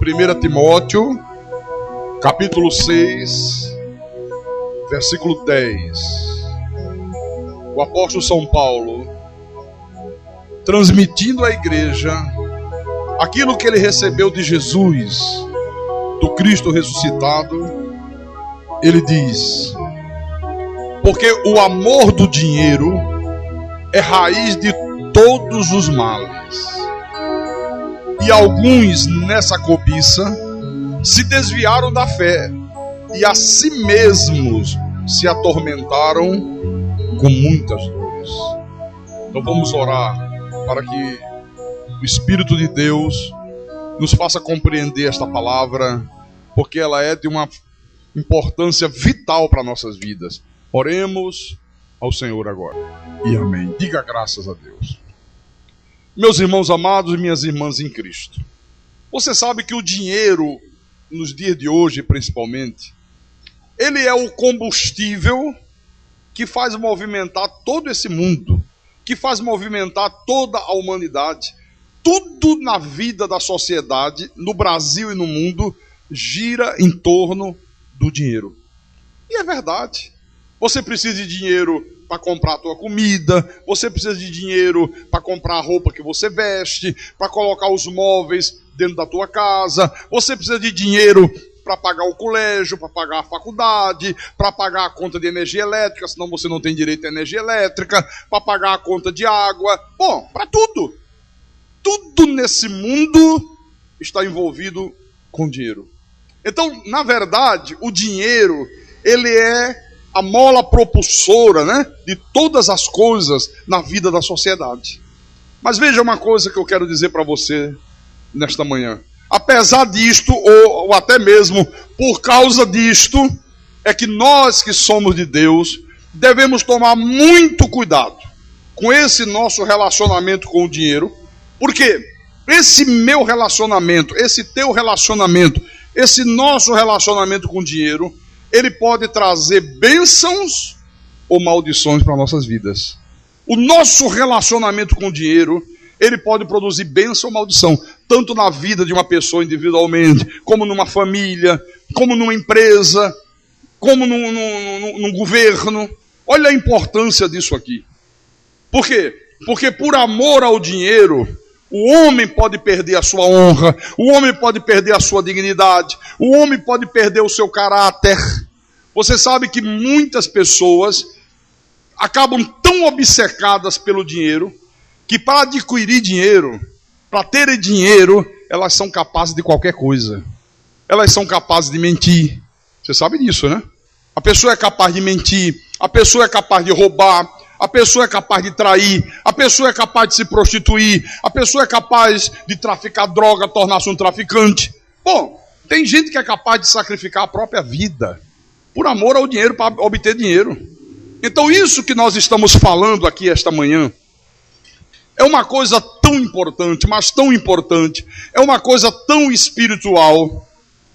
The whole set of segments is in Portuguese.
1 Timóteo, capítulo 6, versículo 10. O apóstolo São Paulo, transmitindo à igreja aquilo que ele recebeu de Jesus, do Cristo ressuscitado, ele diz: porque o amor do dinheiro é raiz de todos os males, e alguns nessa cobiça se desviaram da fé e a si mesmos se atormentaram com muitas dores. Então vamos orar para que o Espírito de Deus nos faça compreender esta palavra, porque ela é de uma importância vital para nossas vidas. Oremos ao Senhor agora. E amém. Diga graças a Deus. Meus irmãos amados e minhas irmãs em Cristo, você sabe que o dinheiro, nos dias de hoje principalmente, ele é o combustível que faz movimentar todo esse mundo, que faz movimentar toda a humanidade. Tudo na vida da sociedade, no Brasil e no mundo, gira em torno do dinheiro. E é verdade. Você precisa de dinheiro para comprar a tua comida, você precisa de dinheiro para comprar a roupa que você veste, para colocar os móveis dentro da tua casa, você precisa de dinheiro para pagar o colégio, para pagar a faculdade, para pagar a conta de energia elétrica, senão você não tem direito à energia elétrica, para pagar a conta de água, bom, para tudo. Tudo nesse mundo está envolvido com dinheiro. Então, na verdade, o dinheiro, ele é a mola propulsora, de todas as coisas na vida da sociedade. Mas veja uma coisa que eu quero dizer para você nesta manhã. Apesar disto, ou até mesmo por causa disto, é que nós que somos de Deus, devemos tomar muito cuidado com esse nosso relacionamento com o dinheiro. Porque esse meu relacionamento, esse teu relacionamento, esse nosso relacionamento com o dinheiro, ele pode trazer bênçãos ou maldições para nossas vidas. O nosso relacionamento com o dinheiro, ele pode produzir bênção ou maldição, tanto na vida de uma pessoa individualmente, como numa família, como numa empresa, como num governo. Olha a importância disso aqui. Por quê? Porque por amor ao dinheiro, o homem pode perder a sua honra, o homem pode perder a sua dignidade, o homem pode perder o seu caráter. Você sabe que muitas pessoas acabam tão obcecadas pelo dinheiro, que para adquirir dinheiro, para terem dinheiro, elas são capazes de qualquer coisa. Elas são capazes de mentir. Você sabe disso, né? A pessoa é capaz de mentir, a pessoa é capaz de roubar, a pessoa é capaz de trair, a pessoa é capaz de se prostituir, a pessoa é capaz de traficar droga, tornar-se um traficante. Bom, tem gente que é capaz de sacrificar a própria vida por amor ao dinheiro, para obter dinheiro. Então isso que nós estamos falando aqui esta manhã é uma coisa tão importante, mas tão importante, é uma coisa tão espiritual,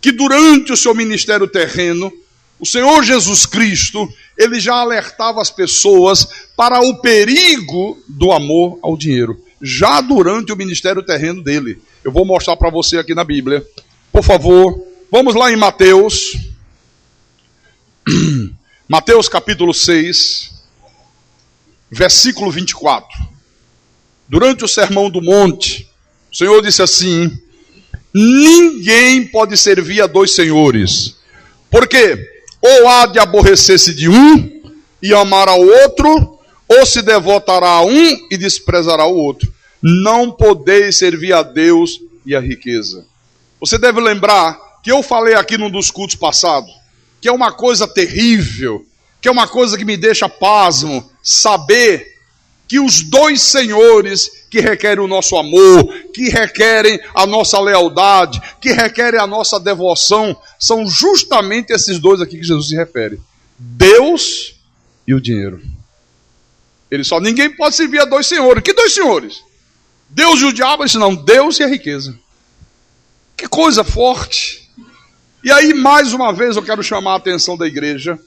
que durante o seu ministério terreno, o Senhor Jesus Cristo, ele já alertava as pessoas para o perigo do amor ao dinheiro, já durante o ministério terreno dele. Eu vou mostrar para você aqui na Bíblia. Por favor, vamos lá em Mateus. Mateus capítulo 6, versículo 24. Durante o sermão do monte, o Senhor disse assim: ninguém pode servir a dois senhores, porque ou há de aborrecer-se de um e amar ao outro, ou se devotará a um e desprezará o outro. Não podeis servir a Deus e a riqueza. Você deve lembrar que eu falei aqui num dos cultos passados, que é uma coisa terrível, que é uma coisa que me deixa pasmo, saber que os dois senhores que requerem o nosso amor, que requerem a nossa lealdade, que requerem a nossa devoção, são justamente esses dois aqui que Jesus se refere: Deus e o dinheiro. Ele só, ninguém pode servir a dois senhores. Que dois senhores? Deus e o diabo? Ele disse, não, Deus e a riqueza. Que coisa forte. E aí, mais uma vez, eu quero chamar a atenção da igreja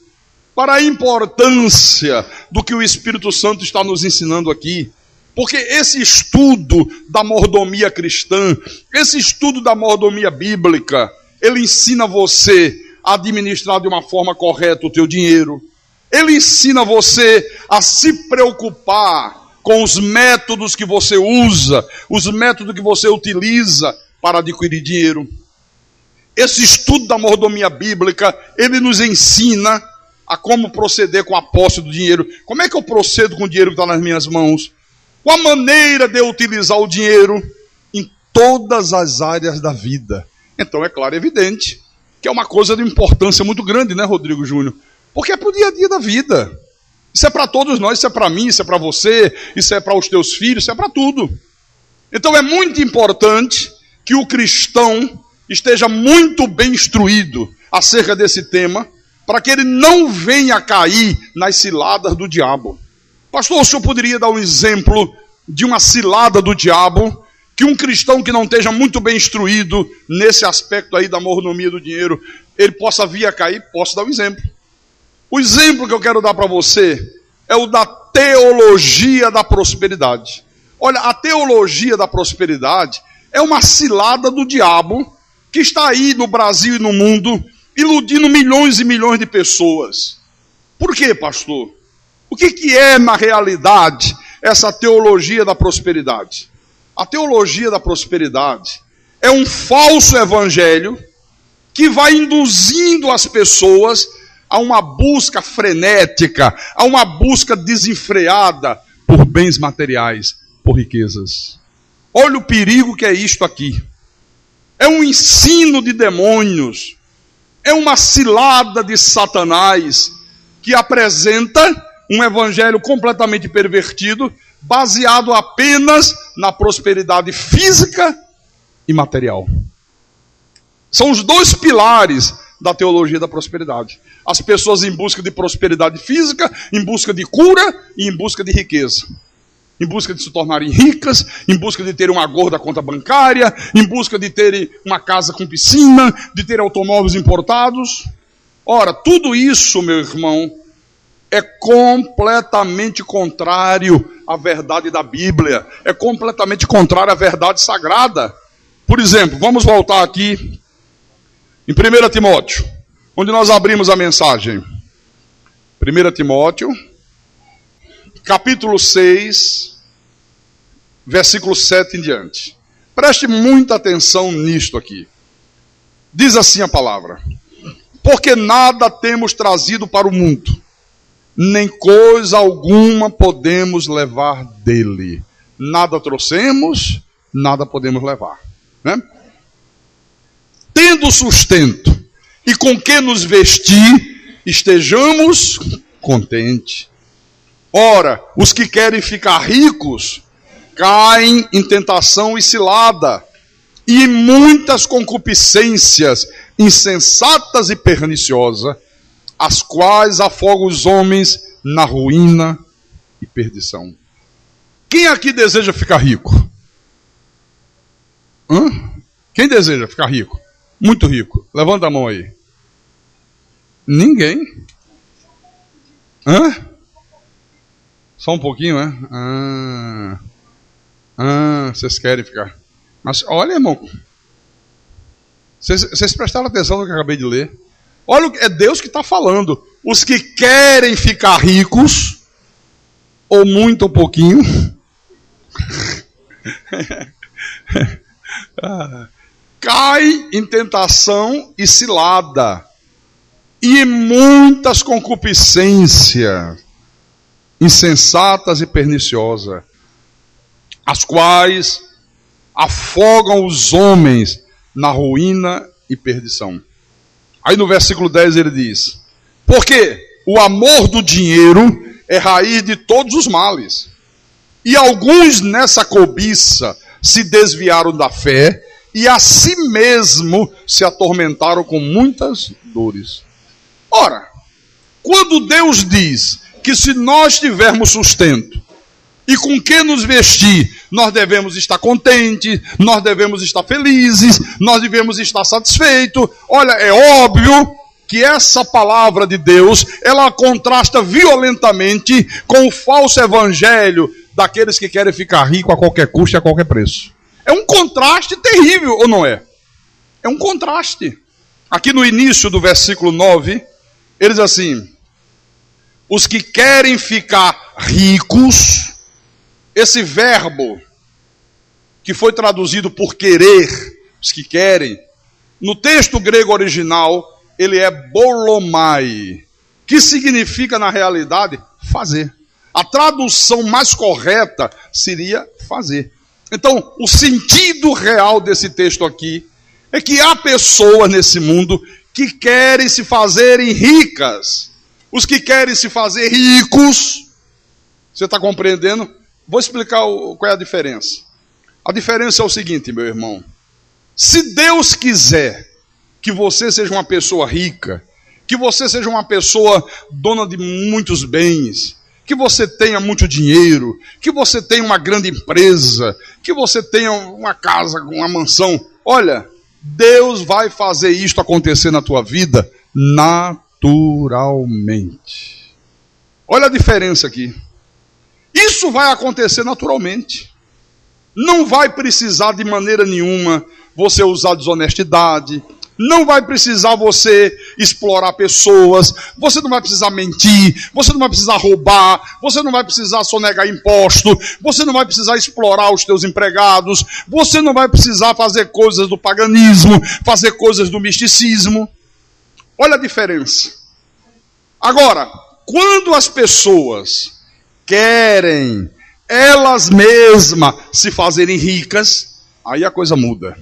para a importância do que o Espírito Santo está nos ensinando aqui. Porque esse estudo da mordomia cristã, esse estudo da mordomia bíblica, ele ensina você a administrar de uma forma correta o teu dinheiro. Ele ensina você a se preocupar com os métodos que você usa, os métodos que você utiliza para adquirir dinheiro. Esse estudo da mordomia bíblica, ele nos ensina a como proceder com a posse do dinheiro. Como é que eu procedo com o dinheiro que está nas minhas mãos? Qual a maneira de eu utilizar o dinheiro em todas as áreas da vida? Então é claro e evidente que é uma coisa de importância muito grande, né, Rodrigo Júnior? Porque é para o dia a dia da vida. Isso é para todos nós, isso é para mim, isso é para você, isso é para os teus filhos, isso é para tudo. Então é muito importante que o cristão esteja muito bem instruído acerca desse tema, para que ele não venha cair nas ciladas do diabo. Pastor, o senhor poderia dar um exemplo de uma cilada do diabo, que um cristão que não esteja muito bem instruído nesse aspecto aí da mordomia do dinheiro, ele possa vir a cair? Posso dar um exemplo. O exemplo que eu quero dar para você é o da teologia da prosperidade. Olha, a teologia da prosperidade é uma cilada do diabo que está aí no Brasil e no mundo, iludindo milhões e milhões de pessoas. Por quê, pastor? O que é, na realidade, essa teologia da prosperidade? A teologia da prosperidade é um falso evangelho que vai induzindo as pessoas a uma busca frenética, a uma busca desenfreada por bens materiais, por riquezas. Olha o perigo que é isto aqui. É um ensino de demônios, é uma cilada de Satanás que apresenta um evangelho completamente pervertido, baseado apenas na prosperidade física e material. São os dois pilares da teologia da prosperidade. As pessoas em busca de prosperidade física, em busca de cura e em busca de riqueza. Em busca de se tornarem ricas, em busca de terem uma gorda conta bancária, em busca de terem uma casa com piscina, de terem automóveis importados. Ora, tudo isso, meu irmão, é completamente contrário à verdade da Bíblia. É completamente contrário à verdade sagrada. Por exemplo, vamos voltar aqui em 1 Timóteo, onde nós abrimos a mensagem. 1 Timóteo, capítulo 6, versículo 7 em diante. Preste muita atenção nisto aqui. Diz assim a palavra: porque nada temos trazido para o mundo, nem coisa alguma podemos levar dele. Nada trouxemos, nada podemos levar, né? Tendo sustento e com que nos vestir, estejamos contentes. Ora, os que querem ficar ricos caem em tentação e cilada, e em muitas concupiscências insensatas e perniciosas, as quais afogam os homens na ruína e perdição. Quem aqui deseja ficar rico? Quem deseja ficar rico? Muito rico. Levanta a mão aí. Ninguém. Só um pouquinho, né? Vocês querem ficar. Mas olha, irmão. Vocês prestaram atenção no que eu acabei de ler? Olha, é Deus que está falando. Os que querem ficar ricos, ou muito ou pouquinho, cai em tentação e cilada, e em muitas concupiscências insensatas e perniciosas, as quais afogam os homens na ruína e perdição. Aí no versículo 10 ele diz: porque o amor do dinheiro é raiz de todos os males, e alguns nessa cobiça se desviaram da fé, e a si mesmo se atormentaram com muitas dores. Ora, quando Deus diz que se nós tivermos sustento e com que nos vestir, nós devemos estar contentes, nós devemos estar felizes, nós devemos estar satisfeitos. Olha, é óbvio que essa palavra de Deus, ela contrasta violentamente com o falso evangelho daqueles que querem ficar rico a qualquer custo e a qualquer preço. É um contraste terrível, ou não é? É um contraste. Aqui no início do versículo 9, ele diz assim: os que querem ficar ricos, esse verbo que foi traduzido por querer, os que querem, no texto grego original, ele é bolomai, que significa, na realidade, fazer. A tradução mais correta seria fazer. Então, o sentido real desse texto aqui é que há pessoas nesse mundo que querem se fazerem ricas. Os que querem se fazer ricos, você está compreendendo? Vou explicar qual é a diferença. A diferença é o seguinte, meu irmão. Se Deus quiser que você seja uma pessoa rica, que você seja uma pessoa dona de muitos bens, que você tenha muito dinheiro, que você tenha uma grande empresa, que você tenha uma casa, uma mansão, olha, Deus vai fazer isto acontecer na tua vida naturalmente. Olha a diferença aqui. Isso vai acontecer naturalmente. Não vai precisar de maneira nenhuma você usar desonestidade, não vai precisar você explorar pessoas, você não vai precisar mentir, você não vai precisar roubar, você não vai precisar sonegar imposto, você não vai precisar explorar os teus empregados, você não vai precisar fazer coisas do paganismo, fazer coisas do misticismo. Olha a diferença. Agora, quando as pessoas querem elas mesmas se fazerem ricas, aí a coisa muda.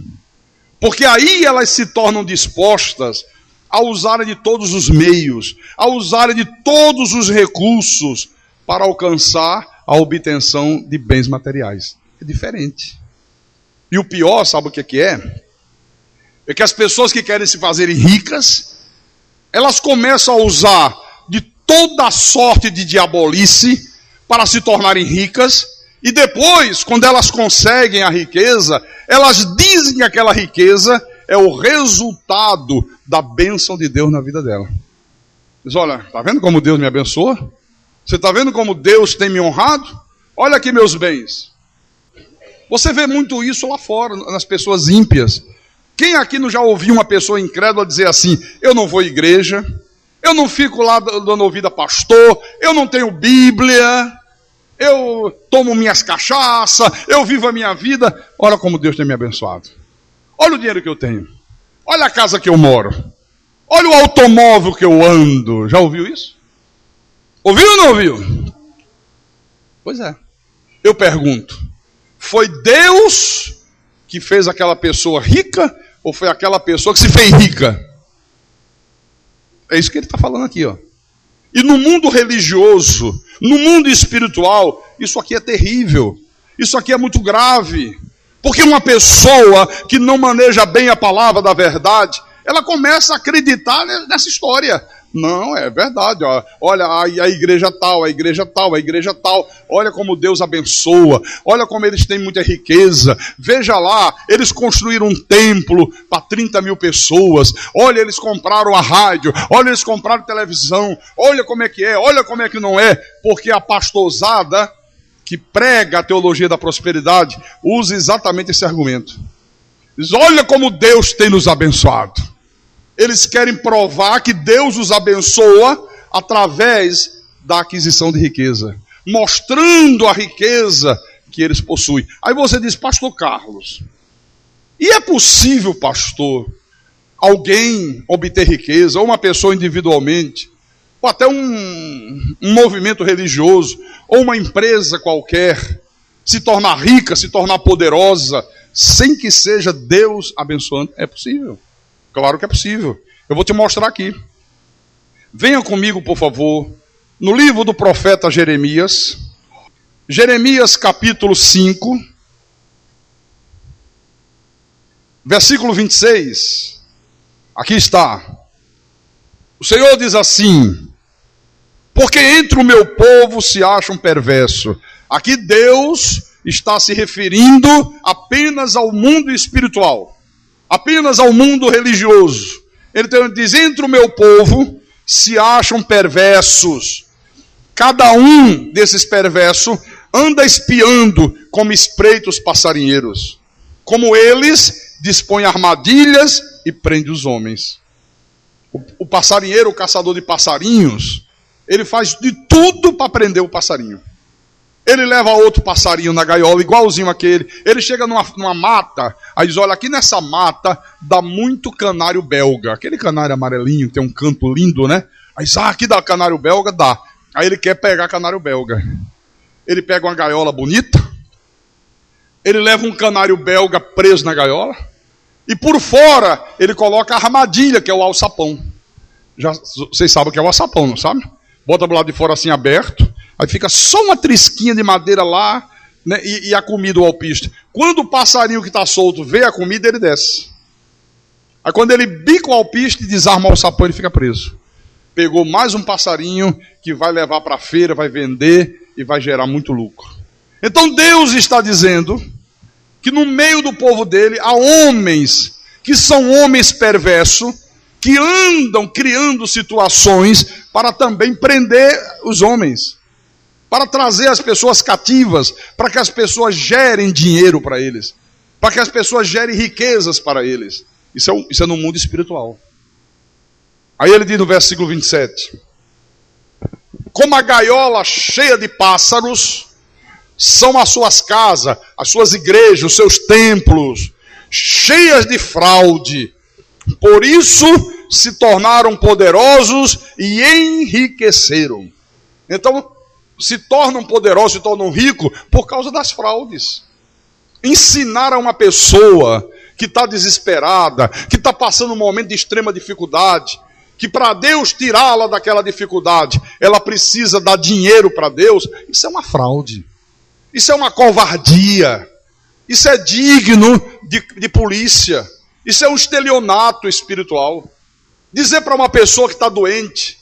Porque aí elas se tornam dispostas a usarem de todos os meios, a usarem de todos os recursos para alcançar a obtenção de bens materiais. É diferente. E o pior, sabe o que é? É que as pessoas que querem se fazerem ricas, elas começam a usar de toda sorte de diabolice para se tornarem ricas, e depois, quando elas conseguem a riqueza, elas dizem que aquela riqueza é o resultado da bênção de Deus na vida dela. Diz, olha, está vendo como Deus me abençoa? Você está vendo como Deus tem me honrado? Olha aqui meus bens. Você vê muito isso lá fora, nas pessoas ímpias. Quem aqui não já ouviu uma pessoa incrédula dizer assim, eu não vou à igreja, eu não fico lá dando ouvido a pastor, eu não tenho Bíblia, eu tomo minhas cachaças, eu vivo a minha vida. Olha como Deus tem me abençoado. Olha o dinheiro que eu tenho. Olha a casa que eu moro. Olha o automóvel que eu ando. Já ouviu isso? Ouviu ou não ouviu? Pois é. Eu pergunto, foi Deus que fez aquela pessoa rica ou foi aquela pessoa que se fez rica? É isso que ele está falando aqui, ó. E no mundo religioso, no mundo espiritual, isso aqui é terrível. Isso aqui é muito grave. Porque uma pessoa que não maneja bem a palavra da verdade, ela começa a acreditar nessa história. Não, é verdade. Ó. Olha, a igreja tal, a igreja tal, a igreja tal. Olha como Deus abençoa. Olha como eles têm muita riqueza. Veja lá, eles construíram um templo para 30 mil pessoas. Olha, eles compraram a rádio. Olha, eles compraram televisão. Olha como é, olha como é que não é. Porque a pastorzada que prega a teologia da prosperidade usa exatamente esse argumento. Diz, olha como Deus tem nos abençoado. Eles querem provar que Deus os abençoa através da aquisição de riqueza, mostrando a riqueza que eles possuem. Aí você diz, pastor Carlos, e é possível, pastor, alguém obter riqueza, ou uma pessoa individualmente, ou até um movimento religioso, ou uma empresa qualquer, se tornar rica, se tornar poderosa, sem que seja Deus abençoando? É possível. Claro que é possível. Eu vou te mostrar aqui. Venha comigo, por favor, no livro do profeta Jeremias. Jeremias capítulo 5, versículo 26. Aqui está. O Senhor diz assim, porque entre o meu povo se acha um perverso. Aqui Deus está se referindo apenas ao mundo espiritual. Apenas ao mundo religioso. Ele diz, entre o meu povo se acham perversos. Cada um desses perversos anda espiando como espreita os passarinheiros. Como eles, dispõe armadilhas e prende os homens. O passarinheiro, o caçador de passarinhos, ele faz de tudo para prender o passarinho. Ele leva outro passarinho na gaiola, igualzinho aquele. Ele chega numa mata, aí diz, olha, aqui nessa mata dá muito canário belga. Aquele canário amarelinho, que tem um canto lindo, né? Aí diz, aqui dá canário belga, dá. Aí ele quer pegar canário belga. Ele pega uma gaiola bonita, ele leva um canário belga preso na gaiola, e por fora ele coloca a armadilha, que é o alçapão. Vocês sabem o que é o alçapão, não sabe? Bota do lado de fora assim aberto, aí fica só uma trisquinha de madeira lá, né, e a comida, o alpiste. Quando o passarinho que está solto vê a comida, ele desce. Aí quando ele bica o alpiste e desarma o alçapão, ele fica preso. Pegou mais um passarinho que vai levar para a feira, vai vender e vai gerar muito lucro. Então Deus está dizendo que no meio do povo dele há homens que são homens perversos, que andam criando situações para também prender os homens, para trazer as pessoas cativas, para que as pessoas gerem dinheiro para eles, para que as pessoas gerem riquezas para eles. Isso é no mundo espiritual. Aí ele diz no versículo 27, como a gaiola cheia de pássaros são as suas casas, as suas igrejas, os seus templos, cheias de fraude. Por isso se tornaram poderosos e enriqueceram. Então, se tornam poderosos, se tornam ricos por causa das fraudes. Ensinar a uma pessoa que está desesperada, que está passando um momento de extrema dificuldade, que para Deus tirá-la daquela dificuldade, ela precisa dar dinheiro para Deus, isso é uma fraude. Isso é uma covardia. Isso é digno de polícia. Isso é um estelionato espiritual. Dizer para uma pessoa que está doente,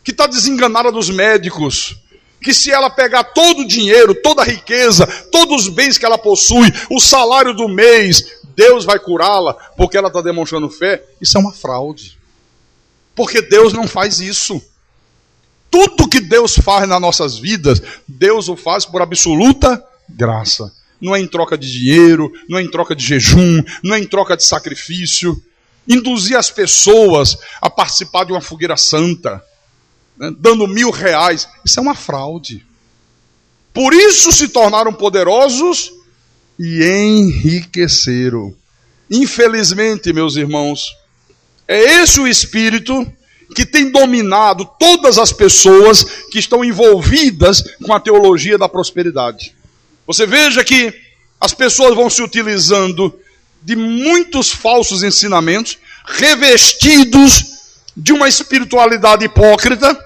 que está desenganada dos médicos, que se ela pegar todo o dinheiro, toda a riqueza, todos os bens que ela possui, o salário do mês, Deus vai curá-la porque ela está demonstrando fé, isso é uma fraude. Porque Deus não faz isso. Tudo que Deus faz nas nossas vidas, Deus o faz por absoluta graça. Não é em troca de dinheiro, não é em troca de jejum, não é em troca de sacrifício. Induzir as pessoas a participar de uma fogueira santa, né, dando R$1.000, isso é uma fraude. Por isso se tornaram poderosos e enriqueceram. Infelizmente, meus irmãos, é esse o espírito que tem dominado todas as pessoas que estão envolvidas com a teologia da prosperidade. Você veja que as pessoas vão se utilizando de muitos falsos ensinamentos, revestidos de uma espiritualidade hipócrita,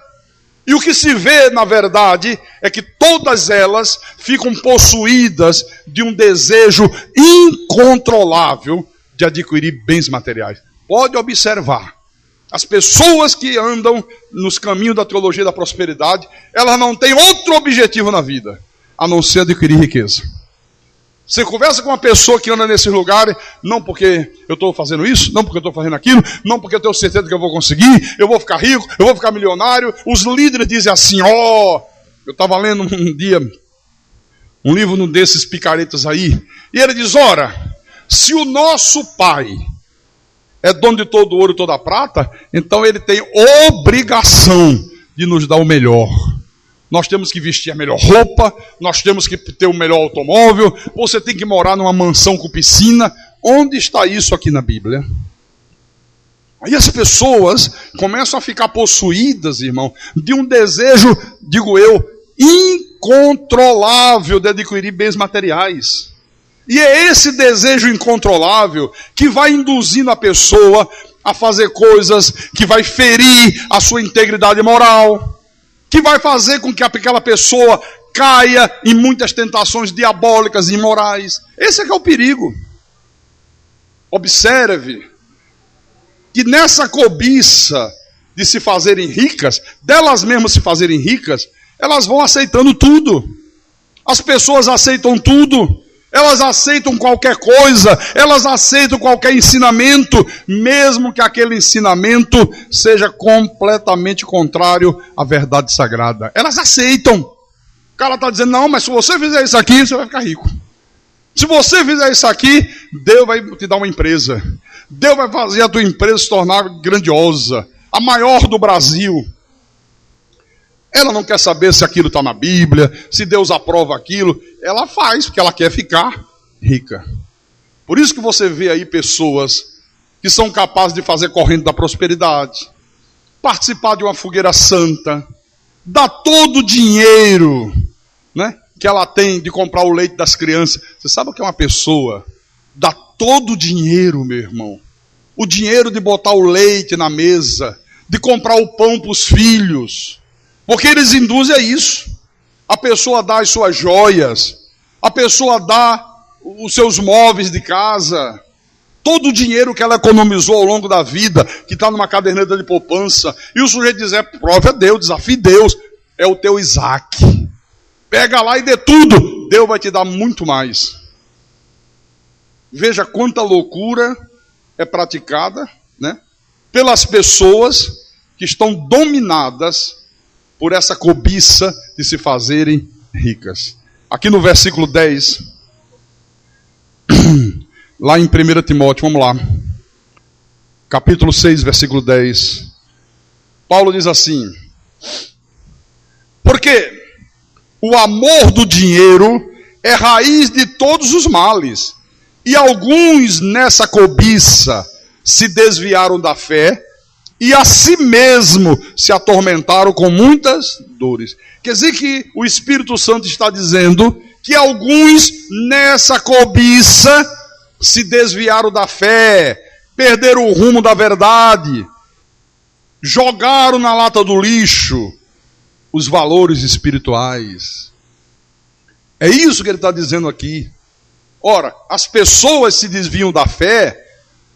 e o que se vê, na verdade, é que todas elas ficam possuídas de um desejo incontrolável de adquirir bens materiais. Pode observar, as pessoas que andam nos caminhos da teologia da prosperidade, elas não têm outro objetivo na vida, a não ser adquirir riqueza. Você conversa com uma pessoa que anda nesses lugares, não porque eu estou fazendo isso, não porque eu estou fazendo aquilo, não porque eu tenho certeza que eu vou conseguir, eu vou ficar rico, eu vou ficar milionário. Os líderes dizem assim, eu estava lendo um dia um livro desses picaretas aí, e ele diz, ora, se o nosso pai é dono de todo o ouro e toda a prata, então ele tem obrigação de nos dar o melhor. Nós temos que vestir a melhor roupa, nós temos que ter o melhor automóvel, você tem que morar numa mansão com piscina. Onde está isso aqui na Bíblia? Aí as pessoas começam a ficar possuídas, irmão, de um desejo, digo eu, incontrolável de adquirir bens materiais. E é esse desejo incontrolável que vai induzindo a pessoa a fazer coisas que vai ferir a sua integridade moral, que vai fazer com que aquela pessoa caia em muitas tentações diabólicas e imorais. Esse é que é o perigo. Observe que nessa cobiça de se fazerem ricas, delas mesmas se fazerem ricas, elas vão aceitando tudo. As pessoas aceitam tudo. Elas aceitam qualquer coisa, elas aceitam qualquer ensinamento, mesmo que aquele ensinamento seja completamente contrário à verdade sagrada. Elas aceitam. O cara está dizendo, não, mas se você fizer isso aqui, você vai ficar rico. Se você fizer isso aqui, Deus vai te dar uma empresa. Deus vai fazer a tua empresa se tornar grandiosa, a maior do Brasil. Ela não quer saber se aquilo está na Bíblia, se Deus aprova aquilo. Ela faz, porque ela quer ficar rica. Por isso que você vê aí pessoas que são capazes de fazer corrente da prosperidade, participar de uma fogueira santa, dar todo o dinheiro, né, que ela tem de comprar o leite das crianças. Você sabe o que é uma pessoa dá todo o dinheiro, meu irmão? O dinheiro de botar o leite na mesa, de comprar o pão para os filhos. Porque eles induzem a isso. A pessoa dá as suas joias, a pessoa dá os seus móveis de casa, todo o dinheiro que ela economizou ao longo da vida, que está numa caderneta de poupança, e o sujeito diz, prove a Deus, desafie Deus, é o teu Isaac. Pega lá e dê tudo, Deus vai te dar muito mais. Veja quanta loucura é praticada, né, pelas pessoas que estão dominadas por essa cobiça de se fazerem ricas. Aqui no versículo 10, lá em 1 Timóteo, vamos lá. Capítulo 6, versículo 10. Paulo diz assim: porque o amor do dinheiro é raiz de todos os males, e alguns nessa cobiça se desviaram da fé, e a si mesmo se atormentaram com muitas dores. Quer dizer que o Espírito Santo está dizendo que alguns nessa cobiça se desviaram da fé, perderam o rumo da verdade, jogaram na lata do lixo os valores espirituais. É isso que ele está dizendo aqui. Ora, as pessoas se desviam da fé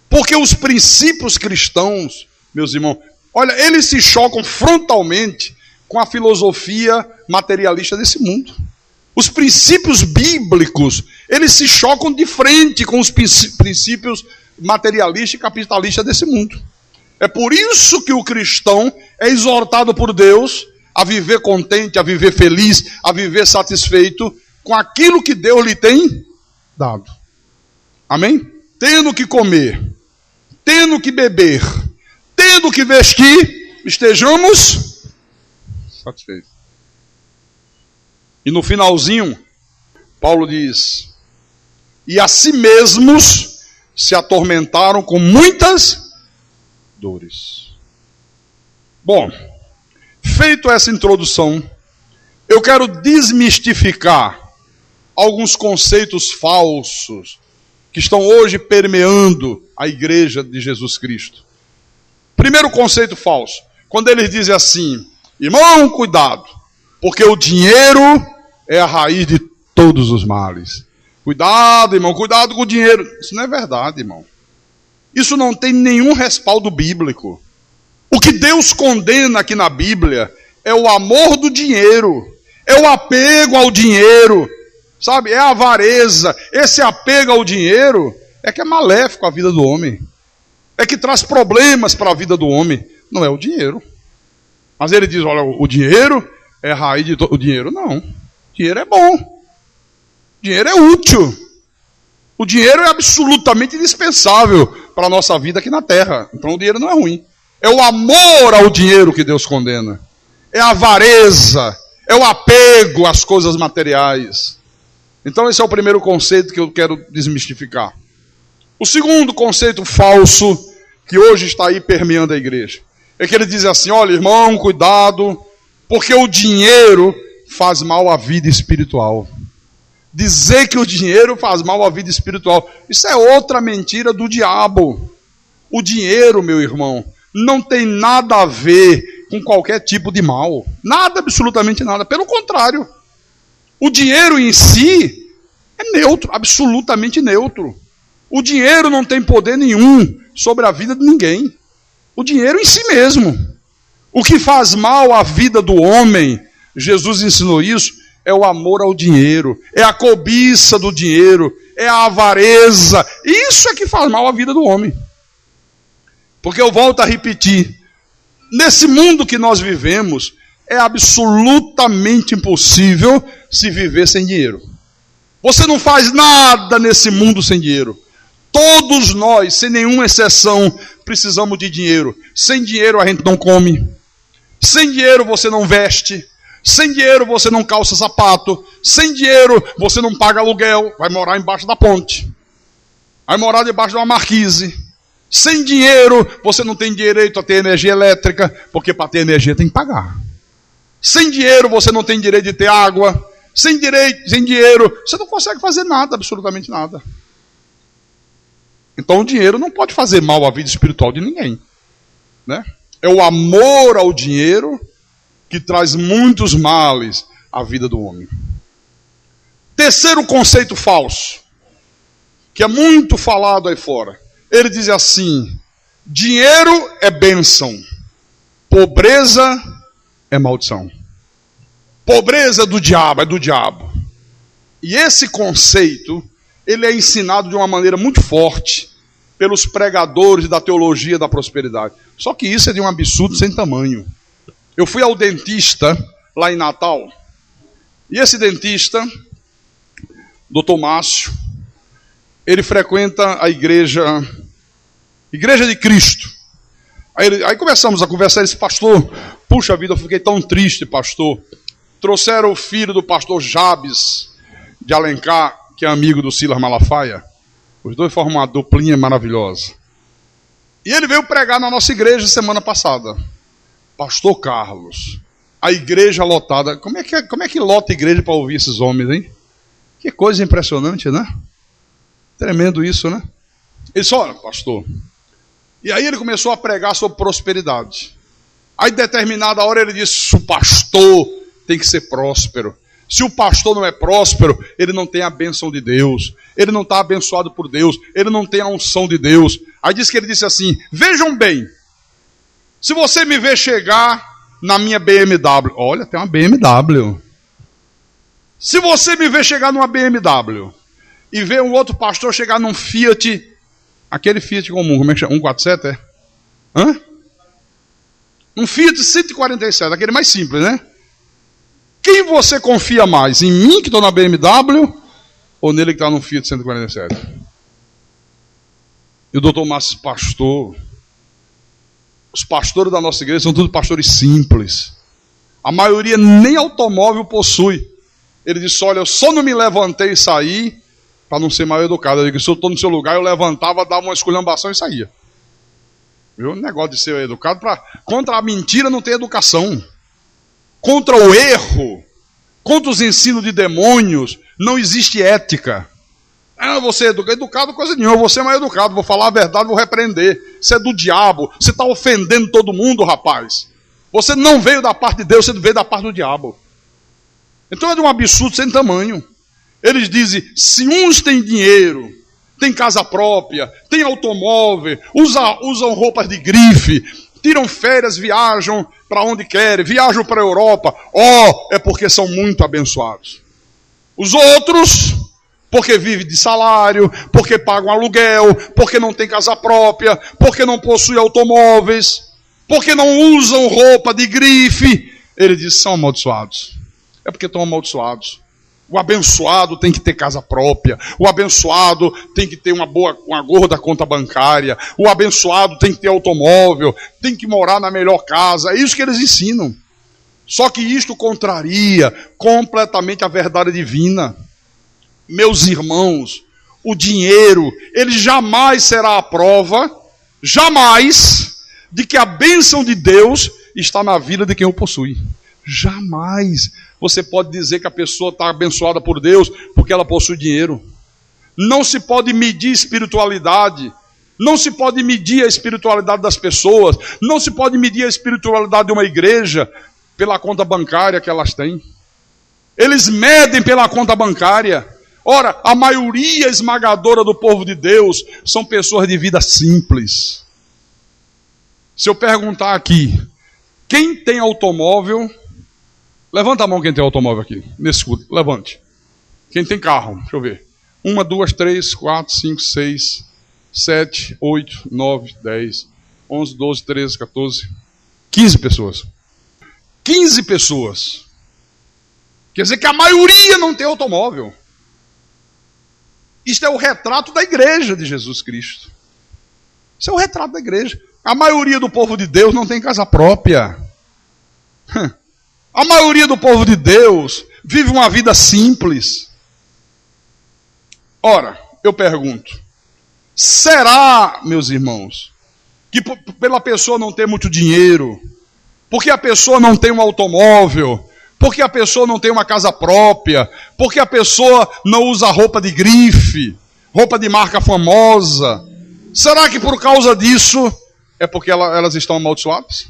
porque os princípios cristãos, meus irmãos, olha, eles se chocam frontalmente com a filosofia materialista desse mundo. Os princípios bíblicos, eles se chocam de frente com os princípios materialistas e capitalistas desse mundo. É por isso que o cristão é exortado por Deus a viver contente, a viver feliz, a viver satisfeito com aquilo que Deus lhe tem dado. Amém? Tendo que comer, tendo que beber, tendo que vestir, estejamos satisfeitos. E no finalzinho, Paulo diz: e a si mesmos se atormentaram com muitas dores. Bom, feito essa introdução, eu quero desmistificar alguns conceitos falsos que estão hoje permeando a igreja de Jesus Cristo. Primeiro conceito falso, quando eles dizem assim: irmão, cuidado, porque o dinheiro é a raiz de todos os males. Cuidado, irmão, cuidado com o dinheiro. Isso não é verdade, irmão. Isso não tem nenhum respaldo bíblico. O que Deus condena aqui na Bíblia é o amor do dinheiro, é o apego ao dinheiro, sabe? É a avareza. Esse apego ao dinheiro é que é maléfico à vida do homem, é que traz problemas para a vida do homem, não é o dinheiro. Mas ele diz, olha, o dinheiro é a raiz de todo. O dinheiro não. O dinheiro é bom. O dinheiro é útil. O dinheiro é absolutamente indispensável para a nossa vida aqui na terra. Então o dinheiro não é ruim. É o amor ao dinheiro que Deus condena. É a avareza. É o apego às coisas materiais. Então esse é o primeiro conceito que eu quero desmistificar. O segundo conceito falso que hoje está aí permeando a igreja é que ele diz assim: olha, irmão, cuidado, porque o dinheiro faz mal à vida espiritual. Dizer que o dinheiro faz mal à vida espiritual, isso é outra mentira do diabo. O dinheiro, meu irmão, não tem nada a ver com qualquer tipo de mal. Nada, absolutamente nada. Pelo contrário, o dinheiro em si é neutro, absolutamente neutro. O dinheiro não tem poder nenhum sobre a vida de ninguém. O dinheiro em si mesmo. O que faz mal à vida do homem, Jesus ensinou isso, é o amor ao dinheiro, é a cobiça do dinheiro, é a avareza. Isso é que faz mal à vida do homem. Porque eu volto a repetir, nesse mundo que nós vivemos, é absolutamente impossível se viver sem dinheiro. Você não faz nada nesse mundo sem dinheiro. Todos nós, sem nenhuma exceção, precisamos de dinheiro. Sem dinheiro a gente não come. Sem dinheiro você não veste. Sem dinheiro você não calça sapato. Sem dinheiro você não paga aluguel. Vai morar embaixo da ponte. Vai morar debaixo de uma marquise. Sem dinheiro você não tem direito a ter energia elétrica, porque para ter energia tem que pagar. Sem dinheiro você não tem direito de ter água. Sem dinheiro você não consegue fazer nada, absolutamente nada. Então o dinheiro não pode fazer mal à vida espiritual de ninguém, né? É o amor ao dinheiro que traz muitos males à vida do homem. Terceiro conceito falso, que é muito falado aí fora. Ele diz assim: dinheiro é bênção, pobreza é maldição. Pobreza é do diabo. E esse conceito, ele é ensinado de uma maneira muito forte pelos pregadores da teologia da prosperidade. Só que isso é de um absurdo sem tamanho. Eu fui ao dentista lá em Natal, e esse dentista, Dr. Márcio, ele frequenta a igreja de Cristo. Aí começamos a conversar, ele disse: pastor, puxa vida, eu fiquei tão triste, pastor. Trouxeram o filho do pastor Jabes de Alencar, que é amigo do Silas Malafaia. Os dois formam uma duplinha maravilhosa. E ele veio pregar na nossa igreja semana passada. Pastor Carlos, a igreja lotada. Como é que lota a igreja para ouvir esses homens, hein? Que coisa impressionante, né? Tremendo isso, né? Ele disse: olha, pastor. E aí ele começou a pregar sobre prosperidade. Aí, em determinada hora, ele disse: o pastor tem que ser próspero. Se o pastor não é próspero, ele não tem a bênção de Deus. Ele não está abençoado por Deus. Ele não tem a unção de Deus. Aí diz que ele disse assim: vejam bem, se você me ver chegar na minha BMW, olha, tem uma BMW. Se você me ver chegar numa BMW e ver um outro pastor chegar num Fiat, aquele Fiat comum, como é que chama? 147, é? Hã? Um Fiat 147, aquele mais simples, né? Quem você confia mais? Em mim, que estou na BMW, ou nele que está no Fiat 147? E o doutor Márcio, pastor, os pastores da nossa igreja são todos pastores simples. A maioria nem automóvel possui. Ele disse: olha, eu só não me levantei e saí para não ser mal educado. Eu digo: se eu estou no seu lugar, eu levantava, dava uma esculhambação e saía. Viu? O negócio de ser educado, contra a mentira não tem educação. Contra o erro, contra os ensinos de demônios, não existe ética. Você é educado, coisa nenhuma. Eu vou ser mais educado, vou falar a verdade, vou repreender. Isso é do diabo. Você está ofendendo todo mundo, rapaz. Você não veio da parte de Deus, você veio da parte do diabo. Então é de um absurdo sem tamanho. Eles dizem: se uns têm dinheiro, têm casa própria, têm automóvel, usam roupas de grife, tiram férias, viajam para onde querem, viajam para a Europa, é porque são muito abençoados. Os outros, porque vivem de salário, porque pagam aluguel, porque não têm casa própria, porque não possuem automóveis, porque não usam roupa de grife, eles dizem: são amaldiçoados. É porque estão amaldiçoados. O abençoado tem que ter casa própria. O abençoado tem que ter uma gorda conta bancária. O abençoado tem que ter automóvel. Tem que morar na melhor casa. É isso que eles ensinam. Só que isto contraria completamente a verdade divina. Meus irmãos, o dinheiro, ele jamais será a prova, jamais, de que a bênção de Deus está na vida de quem o possui. Jamais você pode dizer que a pessoa está abençoada por Deus porque ela possui dinheiro. Não se pode medir espiritualidade. Não se pode medir a espiritualidade das pessoas. Não se pode medir a espiritualidade de uma igreja pela conta bancária que elas têm. Eles medem pela conta bancária. Ora, a maioria esmagadora do povo de Deus são pessoas de vida simples. Se eu perguntar aqui, quem tem automóvel... Levanta a mão quem tem automóvel aqui, nesse culto. Levante. Quem tem carro? Deixa eu ver. 1, 2, 3, 4, 5, 6, 7, 8, 9, 10, 11, 12, 13, 14, 15 pessoas. 15 pessoas. Quer dizer que a maioria não tem automóvel. Isto é o retrato da igreja de Jesus Cristo. Isso é o retrato da igreja. A maioria do povo de Deus não tem casa própria. A maioria do povo de Deus vive uma vida simples. Ora, eu pergunto, será, meus irmãos, que pela pessoa não ter muito dinheiro, porque a pessoa não tem um automóvel, porque a pessoa não tem uma casa própria, porque a pessoa não usa roupa de grife, roupa de marca famosa, será que por causa disso é porque elas estão amaldiçoadas?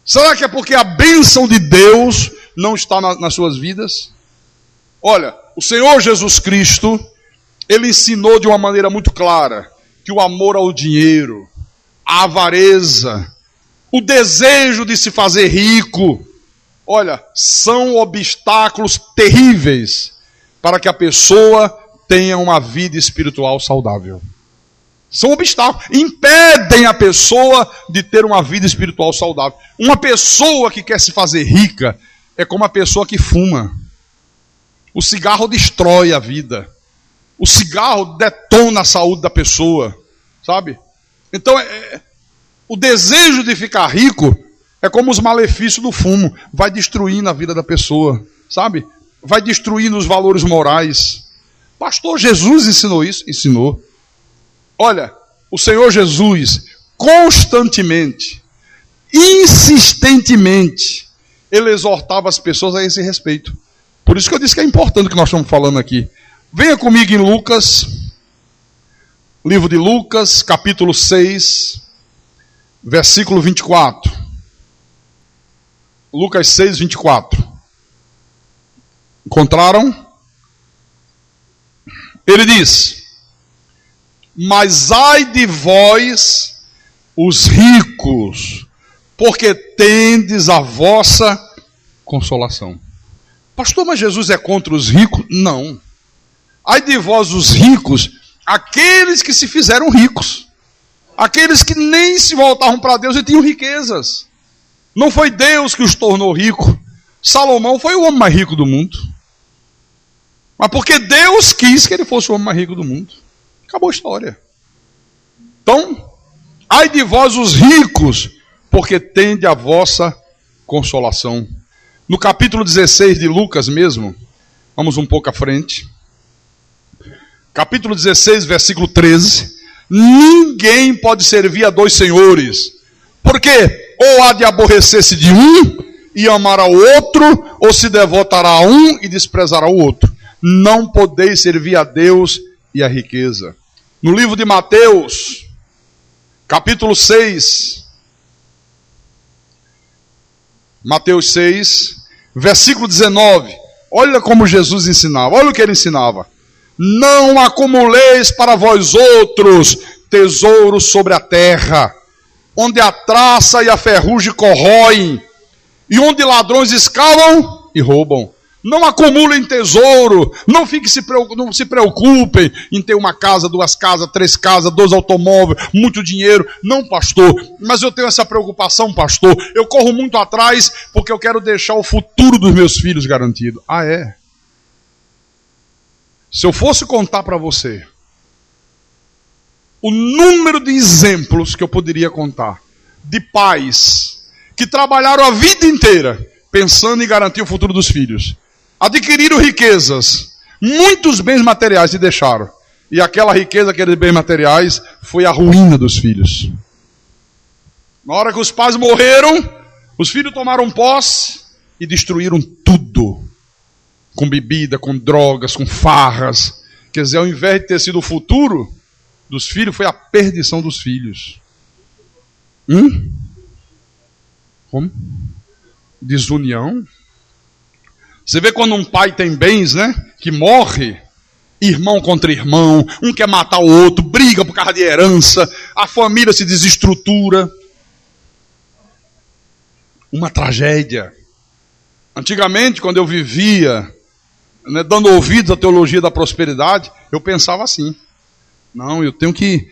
Será que é porque a bênção de Deus não está nas suas vidas? Olha, o Senhor Jesus Cristo, Ele ensinou de uma maneira muito clara que o amor ao dinheiro, a avareza, o desejo de se fazer rico, olha, são obstáculos terríveis para que a pessoa tenha uma vida espiritual saudável. São obstáculos, impedem a pessoa de ter uma vida espiritual saudável. Uma pessoa que quer se fazer rica é como uma pessoa que fuma. O cigarro destrói a vida. O cigarro detona a saúde da pessoa, sabe? Então, o desejo de ficar rico é como os malefícios do fumo. Vai destruindo a vida da pessoa, sabe? Vai destruindo os valores morais. Pastor Jesus ensinou isso? Ensinou. Olha, o Senhor Jesus, constantemente, insistentemente, Ele exortava as pessoas a esse respeito. Por isso que eu disse que é importante o que nós estamos falando aqui. Venha comigo em Lucas, livro de Lucas, capítulo 6, versículo 24. Lucas 6, 24. Encontraram? Ele diz: mas ai de vós, os ricos, porque tendes a vossa consolação. Pastor, mas Jesus é contra os ricos? Não. Ai de vós, os ricos, aqueles que se fizeram ricos. Aqueles que nem se voltavam para Deus e tinham riquezas. Não foi Deus que os tornou ricos. Salomão foi o homem mais rico do mundo. Mas porque Deus quis que ele fosse o homem mais rico do mundo. Acabou a história. Então, ai de vós os ricos, porque tende a vossa consolação. No capítulo 16 de Lucas mesmo, vamos um pouco à frente. Capítulo 16, versículo 13. Ninguém pode servir a dois senhores, porque ou há de aborrecer-se de um e amar ao outro, ou se devotará a um e desprezará o outro. Não podeis servir a Deus e a riqueza. No livro de Mateus, capítulo 6, Mateus 6, versículo 19, olha como Jesus ensinava, olha o que ele ensinava. Não acumuleis para vós outros tesouros sobre a terra, onde a traça e a ferrugem corroem, e onde ladrões escavam e roubam. Não acumulem tesouro, não se preocupem em ter uma casa, 2 casas, 3 casas, 2 automóveis, muito dinheiro. Não, pastor, mas eu tenho essa preocupação, pastor. Eu corro muito atrás porque eu quero deixar o futuro dos meus filhos garantido. Ah, é? Se eu fosse contar para você o número de exemplos que eu poderia contar de pais que trabalharam a vida inteira pensando em garantir o futuro dos filhos, adquiriram riquezas, muitos bens materiais e deixaram. E aquela riqueza, aqueles bens materiais, foi a ruína dos filhos. Na hora que os pais morreram, os filhos tomaram posse e destruíram tudo. Com bebida, com drogas, com farras. Quer dizer, ao invés de ter sido o futuro dos filhos, foi a perdição dos filhos. Como? Desunião. Você vê quando um pai tem bens, né? Que morre, irmão contra irmão, um quer matar o outro, briga por causa de herança, a família se desestrutura. Uma tragédia. Antigamente, quando eu vivia, né, dando ouvidos à teologia da prosperidade, eu pensava assim: não, eu tenho que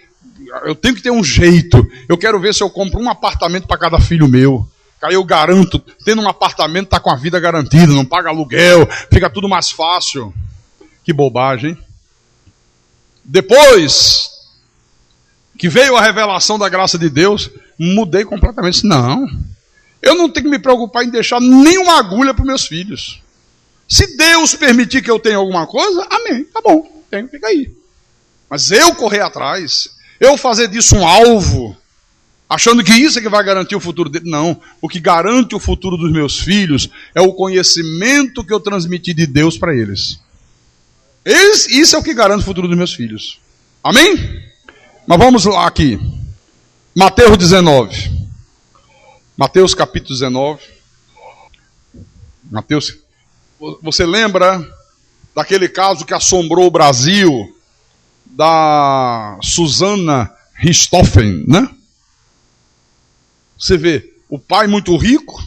ter um jeito. Eu quero ver se eu compro um apartamento para cada filho meu. aí eu garanto, tendo um apartamento está com a vida garantida, não paga aluguel, fica tudo mais fácil. Que bobagem, hein? Depois que veio a revelação da graça de Deus, mudei completamente. Não, eu não tenho que me preocupar em deixar nenhuma agulha para os meus filhos. Se Deus permitir que eu tenha alguma coisa, amém, tá bom, tenho, fica aí. Mas eu correr atrás, eu fazer disso um alvo, achando que isso é que vai garantir o futuro dele. Não, o que garante o futuro dos meus filhos é o conhecimento que eu transmiti de Deus para eles. Isso é o que garante o futuro dos meus filhos. Amém? Mas vamos lá aqui. Mateus 19. Mateus capítulo 19. Mateus. Você lembra daquele caso que assombrou o Brasil, da Susana Richthofen, né? Você vê, o pai muito rico,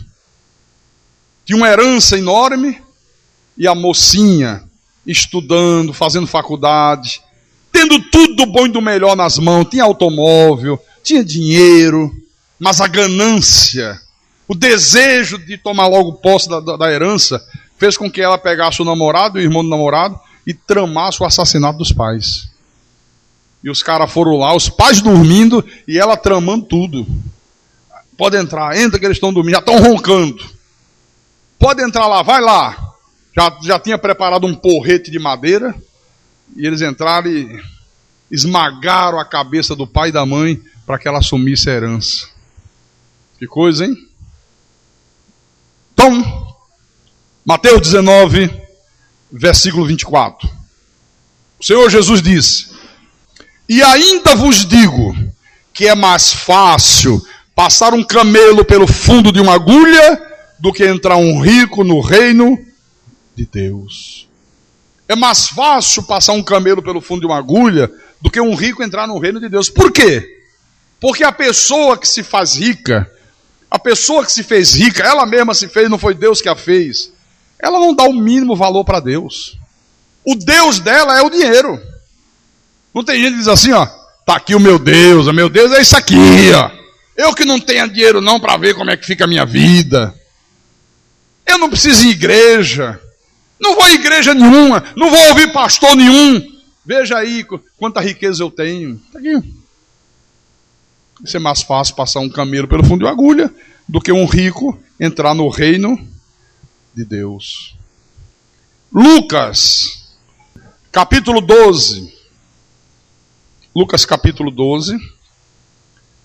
tinha uma herança enorme, e a mocinha estudando, fazendo faculdade, tendo tudo do bom e do melhor nas mãos, tinha automóvel, tinha dinheiro, mas a ganância, o desejo de tomar logo posse da herança, fez com que ela pegasse o namorado, o irmão do namorado, e tramasse o assassinato dos pais. E os caras foram lá, os pais dormindo, e ela tramando tudo. Pode entrar, entra que eles estão dormindo, já estão roncando. Pode entrar lá, vai lá. Já tinha preparado um porrete de madeira, e eles entraram e esmagaram a cabeça do pai e da mãe para que ela assumisse a herança. Que coisa, hein? Então, Mateus 19, versículo 24. O Senhor Jesus disse: e ainda vos digo que é mais fácil passar um camelo pelo fundo de uma agulha do que entrar um rico no reino de Deus. É mais fácil passar um camelo pelo fundo de uma agulha do que um rico entrar no reino de Deus. Por quê? Porque a pessoa que se faz rica, a pessoa que se fez rica, ela mesma se fez, não foi Deus que a fez, ela não dá o mínimo valor para Deus. O Deus dela é o dinheiro. Não tem gente que diz assim, ó, tá aqui o meu Deus é isso aqui, ó. Eu que não tenho dinheiro não para ver como é que fica a minha vida. Eu não preciso ir em igreja. Não vou em igreja nenhuma, não vou ouvir pastor nenhum. Veja aí quanta riqueza eu tenho. Tá aqui. Isso é mais fácil passar um camelo pelo fundo de uma agulha do que um rico entrar no reino de Deus. Lucas, capítulo 12. Lucas, capítulo 12,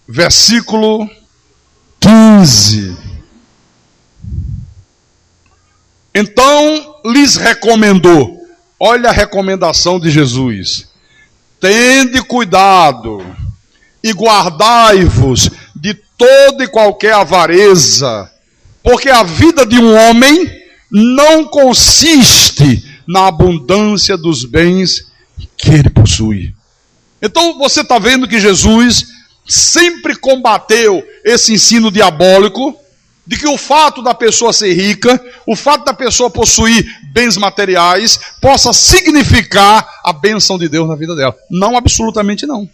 versículo 15. Então lhes recomendou, olha a recomendação de Jesus: tende cuidado e guardai-vos de toda e qualquer avareza, porque a vida de um homem não consiste na abundância dos bens que ele possui. Então você está vendo que Jesus sempre combateu esse ensino diabólico de que o fato da pessoa ser rica, o fato da pessoa possuir bens materiais, possa significar a bênção de Deus na vida dela. Não, absolutamente não.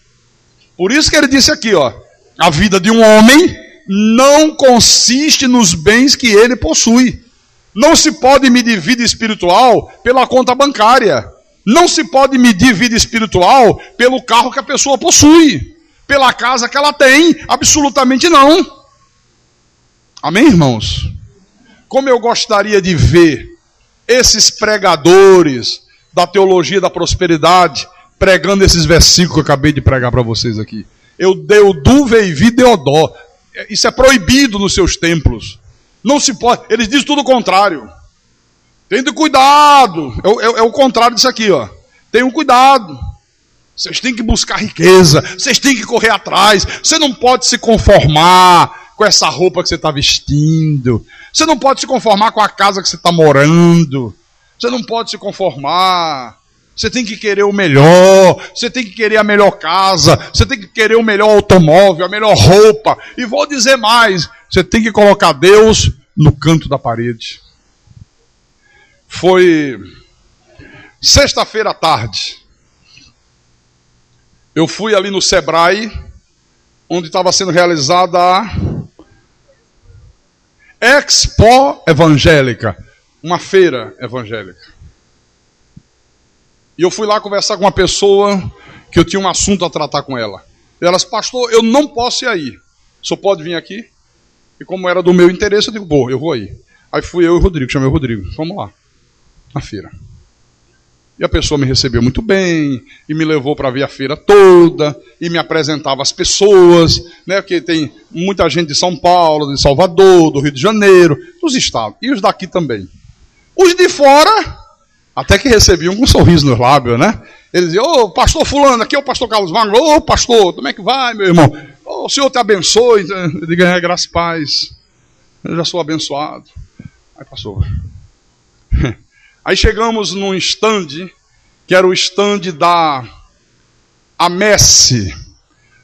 Por isso que ele disse aqui, ó, a vida de um homem não consiste nos bens que ele possui. Não se pode medir vida espiritual pela conta bancária. Não se pode medir vida espiritual pelo carro que a pessoa possui, pela casa que ela tem. Absolutamente não. Amém, irmãos? Como eu gostaria de ver esses pregadores da teologia da prosperidade pregando esses versículos que eu acabei de pregar para vocês aqui. Eu deu vei vi deodó. Isso é proibido nos seus templos. Não se pode. Eles dizem tudo o contrário. Tenham cuidado. É o contrário disso aqui, ó. Tenham cuidado. Vocês têm que buscar riqueza. Vocês têm que correr atrás. Você não pode se conformar com essa roupa que você está vestindo. Você não pode se conformar com a casa que você está morando. Você não pode se conformar. Você tem que querer o melhor. Você tem que querer a melhor casa. Você tem que querer o melhor automóvel, a melhor roupa. E vou dizer mais. Você tem que colocar Deus no canto da parede. Foi sexta-feira à tarde. Eu fui ali no Sebrae, onde estava sendo realizada Expo Evangélica, uma feira evangélica. E eu fui lá conversar com uma pessoa que eu tinha um assunto a tratar com ela. E ela disse, pastor, eu não posso ir aí. O senhor pode vir aqui? E como era do meu interesse, eu digo, bom, eu vou aí. Aí fui eu e o Rodrigo, chamei o Rodrigo, vamos lá, na feira. E a pessoa me recebeu muito bem, e me levou para ver a feira toda, e me apresentava as pessoas, né, porque tem muita gente de São Paulo, de Salvador, do Rio de Janeiro, dos estados, e os daqui também. Os de fora, até que recebiam com um sorriso nos lábios, né? Eles diziam, ô, pastor fulano, aqui é o pastor Carlos Magno, ô, pastor, como é que vai, meu irmão? Ô, o Senhor te abençoe. Eu digo, graças e paz, eu já sou abençoado. Aí passou. Aí chegamos num stand, que era o stand da AMES,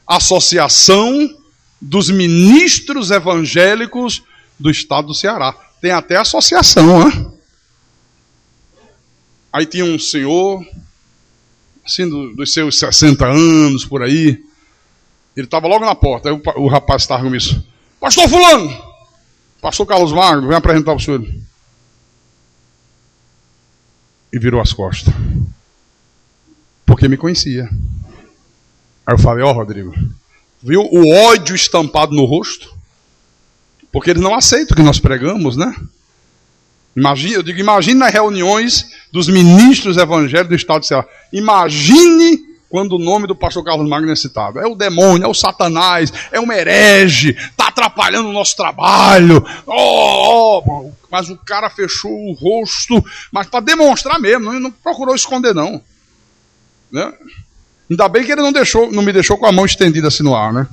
Associação dos Ministros Evangélicos do Estado do Ceará. Tem até associação, né? Aí tinha um senhor, assim, dos seus 60 anos, por aí. Ele estava logo na porta. Aí o rapaz estava com isso. Pastor fulano, pastor Carlos Magno, vem apresentar para o senhor. E virou as costas. Porque me conhecia. Aí eu falei, Rodrigo, viu o ódio estampado no rosto? Porque eles não aceitam o que nós pregamos, né? Imagine nas reuniões dos ministros evangélicos do Estado de Ceará. Imagine quando o nome do pastor Carlos Magno é citado. É o demônio, é o Satanás, é um herege, está atrapalhando o nosso trabalho. Mas o cara fechou o rosto, mas para demonstrar mesmo, não procurou esconder não. Né? Ainda bem que ele não me deixou com a mão estendida assim no ar, né?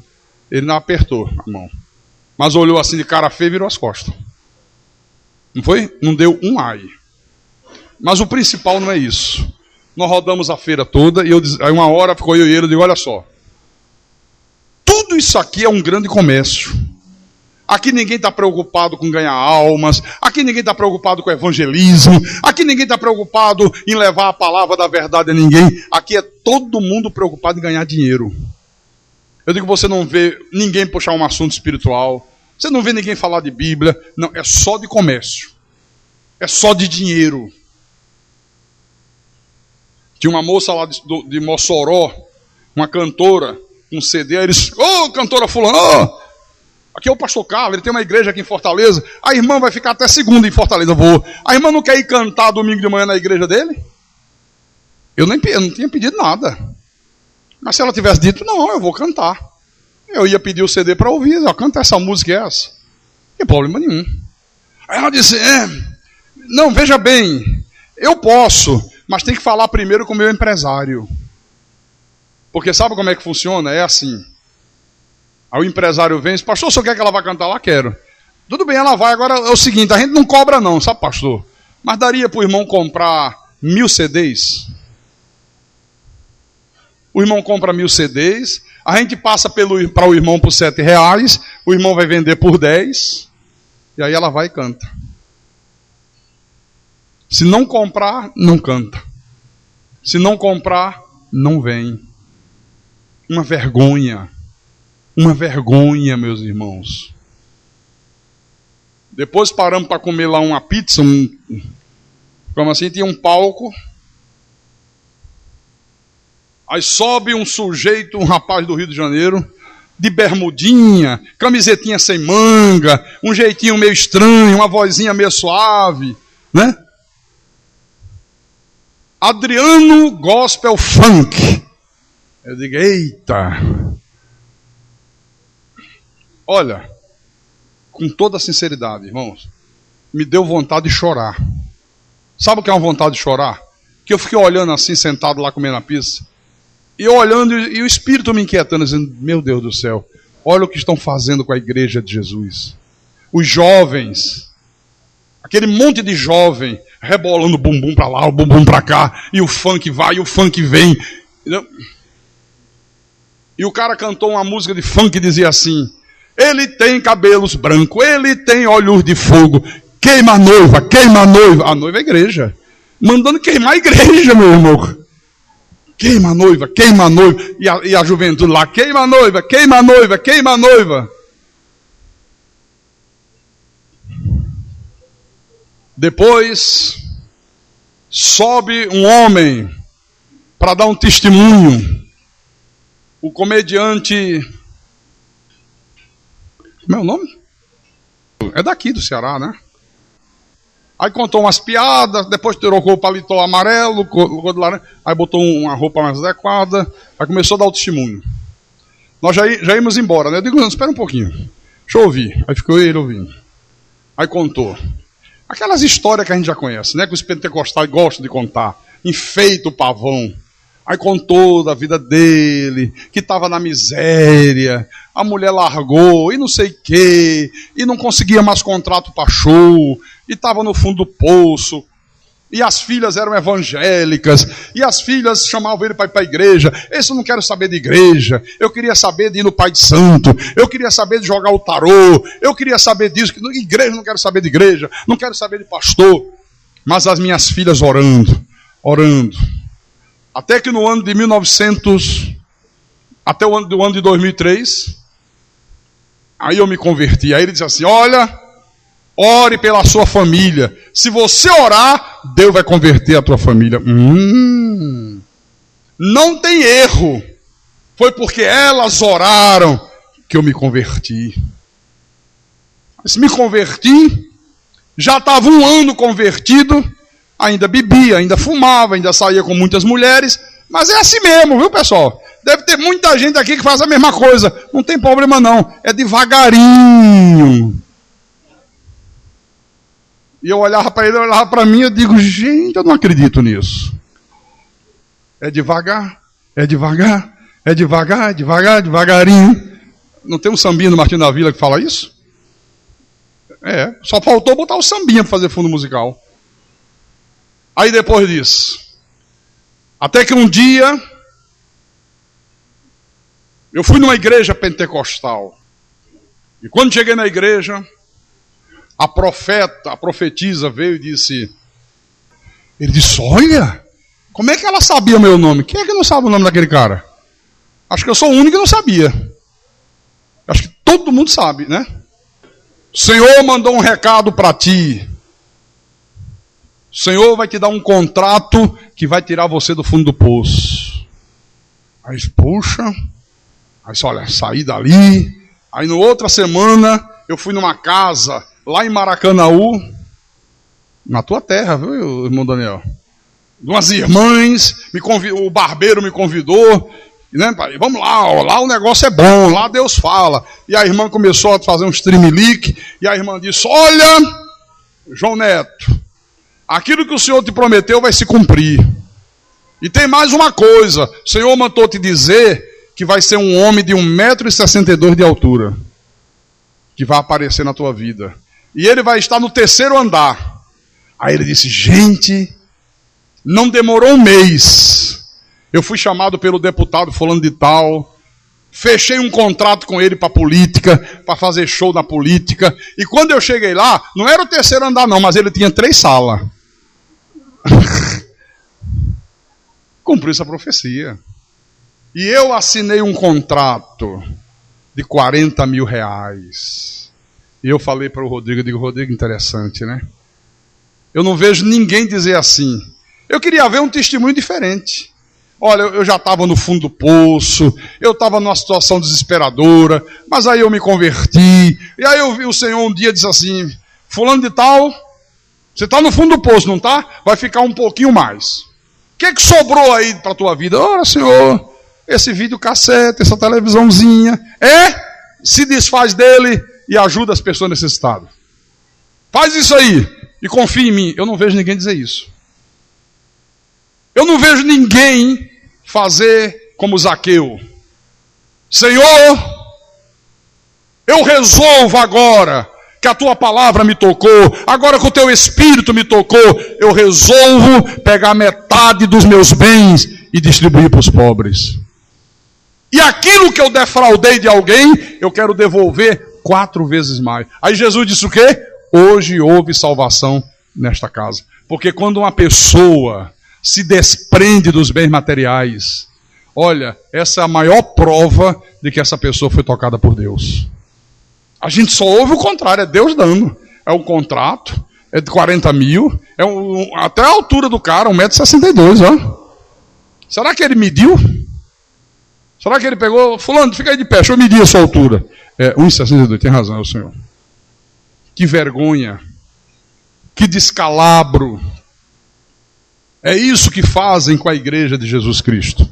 Ele não apertou a mão. Mas olhou assim de cara feia e virou as costas. Não foi? Não deu um ai. Mas o principal não é isso. Nós rodamos a feira toda e aí uma hora ficou eu e ele, eu digo, olha só. Tudo isso aqui é um grande comércio. Aqui ninguém está preocupado com ganhar almas. Aqui ninguém está preocupado com evangelismo. Aqui ninguém está preocupado em levar a palavra da verdade a ninguém. Aqui é todo mundo preocupado em ganhar dinheiro. Eu digo, você não vê ninguém puxar um assunto espiritual. Você não vê ninguém falar de Bíblia. Não, é só de comércio. É só de dinheiro. Tinha uma moça lá de Mossoró, uma cantora, um CD, aí eles, cantora fulano, aqui é o pastor Carlos, ele tem uma igreja aqui em Fortaleza, a irmã vai ficar até segunda em Fortaleza, eu vou. A irmã não quer ir cantar domingo de manhã na igreja dele? Eu não tinha pedido nada. Mas se ela tivesse dito, não, eu vou cantar. Eu ia pedir o CD para ouvir, canta essa música, essa. Não tem problema nenhum. Aí ela disse, não, veja bem, eu posso, mas tem que falar primeiro com o meu empresário. Porque sabe como é que funciona? É assim. Aí o empresário vem e diz, pastor, o senhor quer que ela vá cantar lá? Quero. Tudo bem, ela vai. Agora é o seguinte, a gente não cobra não, sabe, pastor? Mas daria para o irmão comprar 1000 CDs? O irmão compra 1000 CDs, a gente passa para o irmão por R$7, o irmão vai vender por 10, e aí ela vai e canta. Se não comprar, não canta. Se não comprar, não vem. Uma vergonha, meus irmãos. Depois paramos para comer lá uma pizza, como assim, tinha um palco. Aí sobe um sujeito, um rapaz do Rio de Janeiro, de bermudinha, camisetinha sem manga, um jeitinho meio estranho, uma vozinha meio suave, né? Adriano Gospel Funk. Eu digo, eita. Olha, com toda a sinceridade, irmãos, me deu vontade de chorar. Sabe o que é uma vontade de chorar? Que eu fiquei olhando assim, sentado lá comendo a pizza. E eu olhando, e o Espírito me inquietando, dizendo, meu Deus do céu, olha o que estão fazendo com a igreja de Jesus. Os jovens, aquele monte de jovem, rebolando o bumbum para lá, o bumbum para cá, e o funk vai, e o funk vem. E o cara cantou uma música de funk e dizia assim, ele tem cabelos brancos, ele tem olhos de fogo, queima a noiva, queima a noiva. A noiva é a igreja, mandando queimar a igreja, meu irmão. Queima a noiva, queima a noiva. E a juventude lá, queima a noiva, queima a noiva, queima a noiva. Depois, sobe um homem para dar um testemunho. O comediante... Como é o nome? É daqui do Ceará, né? Aí contou umas piadas, depois trocou o paletó amarelo, colocou de laranja, aí botou uma roupa mais adequada, aí começou a dar o testemunho. Nós já íamos embora, né? Eu digo, não, espera um pouquinho, deixa eu ouvir. Aí ficou ele ouvindo. Aí contou. Aquelas histórias que a gente já conhece, né? Que os pentecostais gostam de contar. Enfeita o pavão. Aí contou da vida dele, que estava na miséria, a mulher largou e não sei o quê, e não conseguia mais contrato para show, e estava no fundo do poço, e as filhas eram evangélicas, e as filhas chamavam ele para ir para a igreja. Esse eu não quero saber de igreja, eu queria saber de ir no Pai de Santo, eu queria saber de jogar o tarô, eu queria saber disso, igreja não quero saber de igreja, não quero saber de pastor, mas as minhas filhas orando. Até que no ano de 1900, até o ano de 2003, aí eu me converti. Aí ele disse assim, olha, ore pela sua família. Se você orar, Deus vai converter a tua família. Não tem erro. Foi porque elas oraram que eu me converti. Se me converti, já estava 1 ano convertido, ainda bebia, ainda fumava, ainda saía com muitas mulheres, mas é assim mesmo, viu, pessoal? Deve ter muita gente aqui que faz a mesma coisa, não tem problema não, é devagarinho. E eu olhava para ele, ele olhava para mim, eu digo, gente, eu não acredito nisso. É devagar, devagarinho. Não tem um sambinha do Martinho da Vila que fala isso? Só faltou botar o sambinha para fazer fundo musical. Aí depois disso, até que um dia, eu fui numa igreja pentecostal. E quando cheguei na igreja, a profetisa veio e disse, olha, como é que ela sabia meu nome? Quem é que não sabe o nome daquele cara? Acho que eu sou o único que não sabia. Acho que todo mundo sabe, né? O Senhor mandou um recado para ti. O Senhor vai te dar um contrato que vai tirar você do fundo do poço. Aí, puxa. Aí, olha, saí dali. Aí, na outra semana, eu fui numa casa, lá em Maracanaú, na tua terra, viu, irmão Daniel? De umas irmãs, o barbeiro me convidou. Né, pai? Vamos lá, ó, lá o negócio é bom, lá Deus fala. E a irmã começou a fazer um streamlick, e a irmã disse, olha, João Neto, aquilo que o Senhor te prometeu vai se cumprir. E tem mais uma coisa. O Senhor mandou te dizer que vai ser um homem de 1,62 m de altura. Que vai aparecer na tua vida. E ele vai estar no 3º andar. Aí ele disse, gente, não demorou 1 mês. Eu fui chamado pelo deputado fulano de tal. Fechei um contrato com ele para política, para fazer show na política. E quando eu cheguei lá, não era o 3º andar não, mas ele tinha 3 salas. Cumpriu essa profecia. E eu assinei um contrato de 40 mil reais. E eu falei para o Rodrigo, eu digo, Rodrigo, interessante, né? Eu não vejo ninguém dizer assim. Eu queria ver um testemunho diferente. Olha, eu já estava no fundo do poço, eu estava numa situação desesperadora, mas aí eu me converti. E aí eu vi o Senhor um dia disse assim, fulano de tal, você está no fundo do poço, não está? Vai ficar um pouquinho mais. O que sobrou aí para a tua vida? Ora, Senhor, esse videocassete, essa televisãozinha, se desfaz dele e ajuda as pessoas necessitadas. Faz isso aí e confia em mim. Eu não vejo ninguém dizer isso. Eu não vejo ninguém fazer como Zaqueu. Senhor, eu resolvo agora que a tua palavra me tocou, agora que o teu Espírito me tocou, eu resolvo pegar metade dos meus bens e distribuir para os pobres. E aquilo que eu defraudei de alguém, eu quero devolver 4 vezes mais. Aí Jesus disse o quê? Hoje houve salvação nesta casa. Porque quando uma pessoa se desprende dos bens materiais, olha, essa é a maior prova de que essa pessoa foi tocada por Deus. A gente só ouve o contrário, é Deus dando. É um contrato, é de 40 mil, até a altura do cara, 1,62 m, ó. Será que ele mediu? Será que ele pegou, fulano, fica aí de pé, deixa eu medir a sua altura. 1,62, tem razão, é o senhor. Que vergonha, que descalabro. É isso que fazem com a igreja de Jesus Cristo.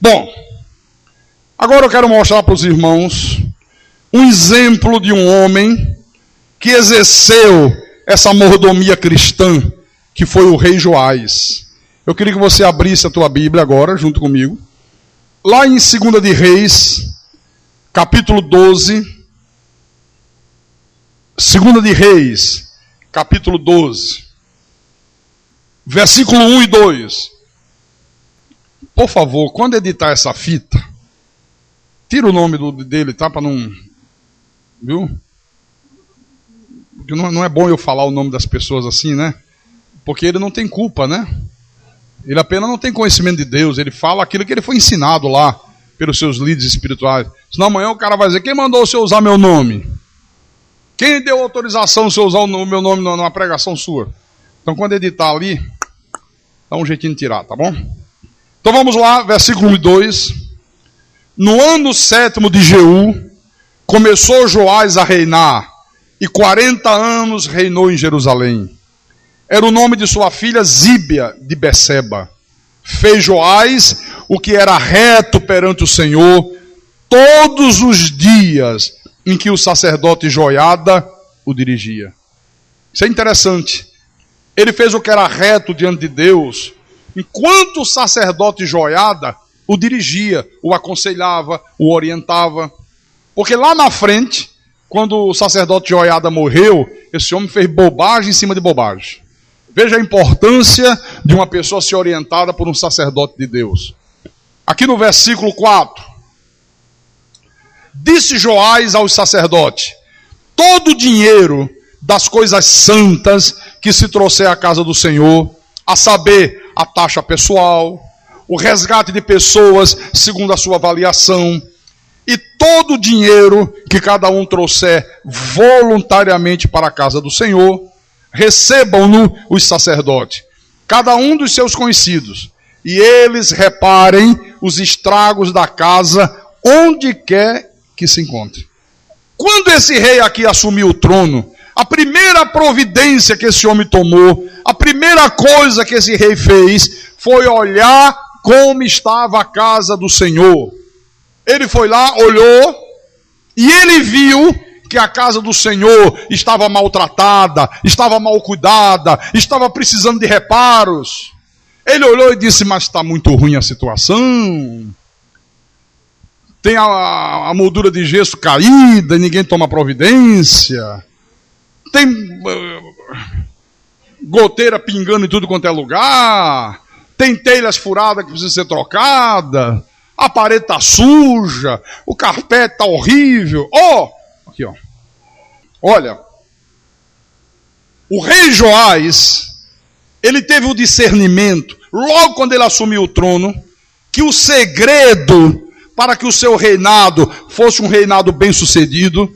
Bom, agora eu quero mostrar para os irmãos um exemplo de um homem que exerceu essa mordomia cristã, que foi o rei Joás. Eu queria que você abrisse a tua Bíblia agora, junto comigo. Lá em 2 de Reis, capítulo 12. 2 de Reis, capítulo 12. Versículo 1 e 2. Por favor, quando editar essa fita, tira o nome dele, tá? Para não... Viu? Porque não é bom eu falar o nome das pessoas assim, né? Porque ele não tem culpa, né? Ele apenas não tem conhecimento de Deus. Ele fala aquilo que ele foi ensinado lá pelos seus líderes espirituais. Senão amanhã o cara vai dizer: quem mandou você usar meu nome? Quem deu autorização de você usar o meu nome numa pregação sua? Então quando editar ali, dá um jeitinho de tirar, tá bom? Então vamos lá, versículo 1 e 2. No ano 7º de Jeú, começou Joás a reinar, e 40 anos reinou em Jerusalém. Era o nome de sua filha Zíbia de Beceba. Fez Joás o que era reto perante o Senhor todos os dias em que o sacerdote Joiada o dirigia. Isso é interessante. Ele fez o que era reto diante de Deus, enquanto o sacerdote Joiada o dirigia, o aconselhava, o orientava. Porque lá na frente, quando o sacerdote Joiada morreu, esse homem fez bobagem em cima de bobagem. Veja a importância de uma pessoa ser orientada por um sacerdote de Deus. Aqui no versículo 4. Disse Joás aos sacerdotes: todo o dinheiro das coisas santas que se trouxer à casa do Senhor, a saber, a taxa pessoal, o resgate de pessoas segundo a sua avaliação, e todo o dinheiro que cada um trouxer voluntariamente para a casa do Senhor, recebam-no os sacerdotes, cada um dos seus conhecidos, e eles reparem os estragos da casa onde quer que se encontre. Quando esse rei aqui assumiu o trono, a primeira providência que esse homem tomou, a primeira coisa que esse rei fez, foi olhar como estava a casa do Senhor. Ele foi lá, olhou, e ele viu que a casa do Senhor estava maltratada, estava mal cuidada, estava precisando de reparos. Ele olhou e disse: mas está muito ruim a situação. Tem a moldura de gesso caída e ninguém toma providência. Tem goteira pingando em tudo quanto é lugar. Tem telhas furadas que precisam ser trocadas. A parede está suja. O carpete está horrível. Aqui, ó. Olha, o rei Joás, ele teve o discernimento, logo quando ele assumiu o trono, que o segredo para que o seu reinado fosse um reinado bem-sucedido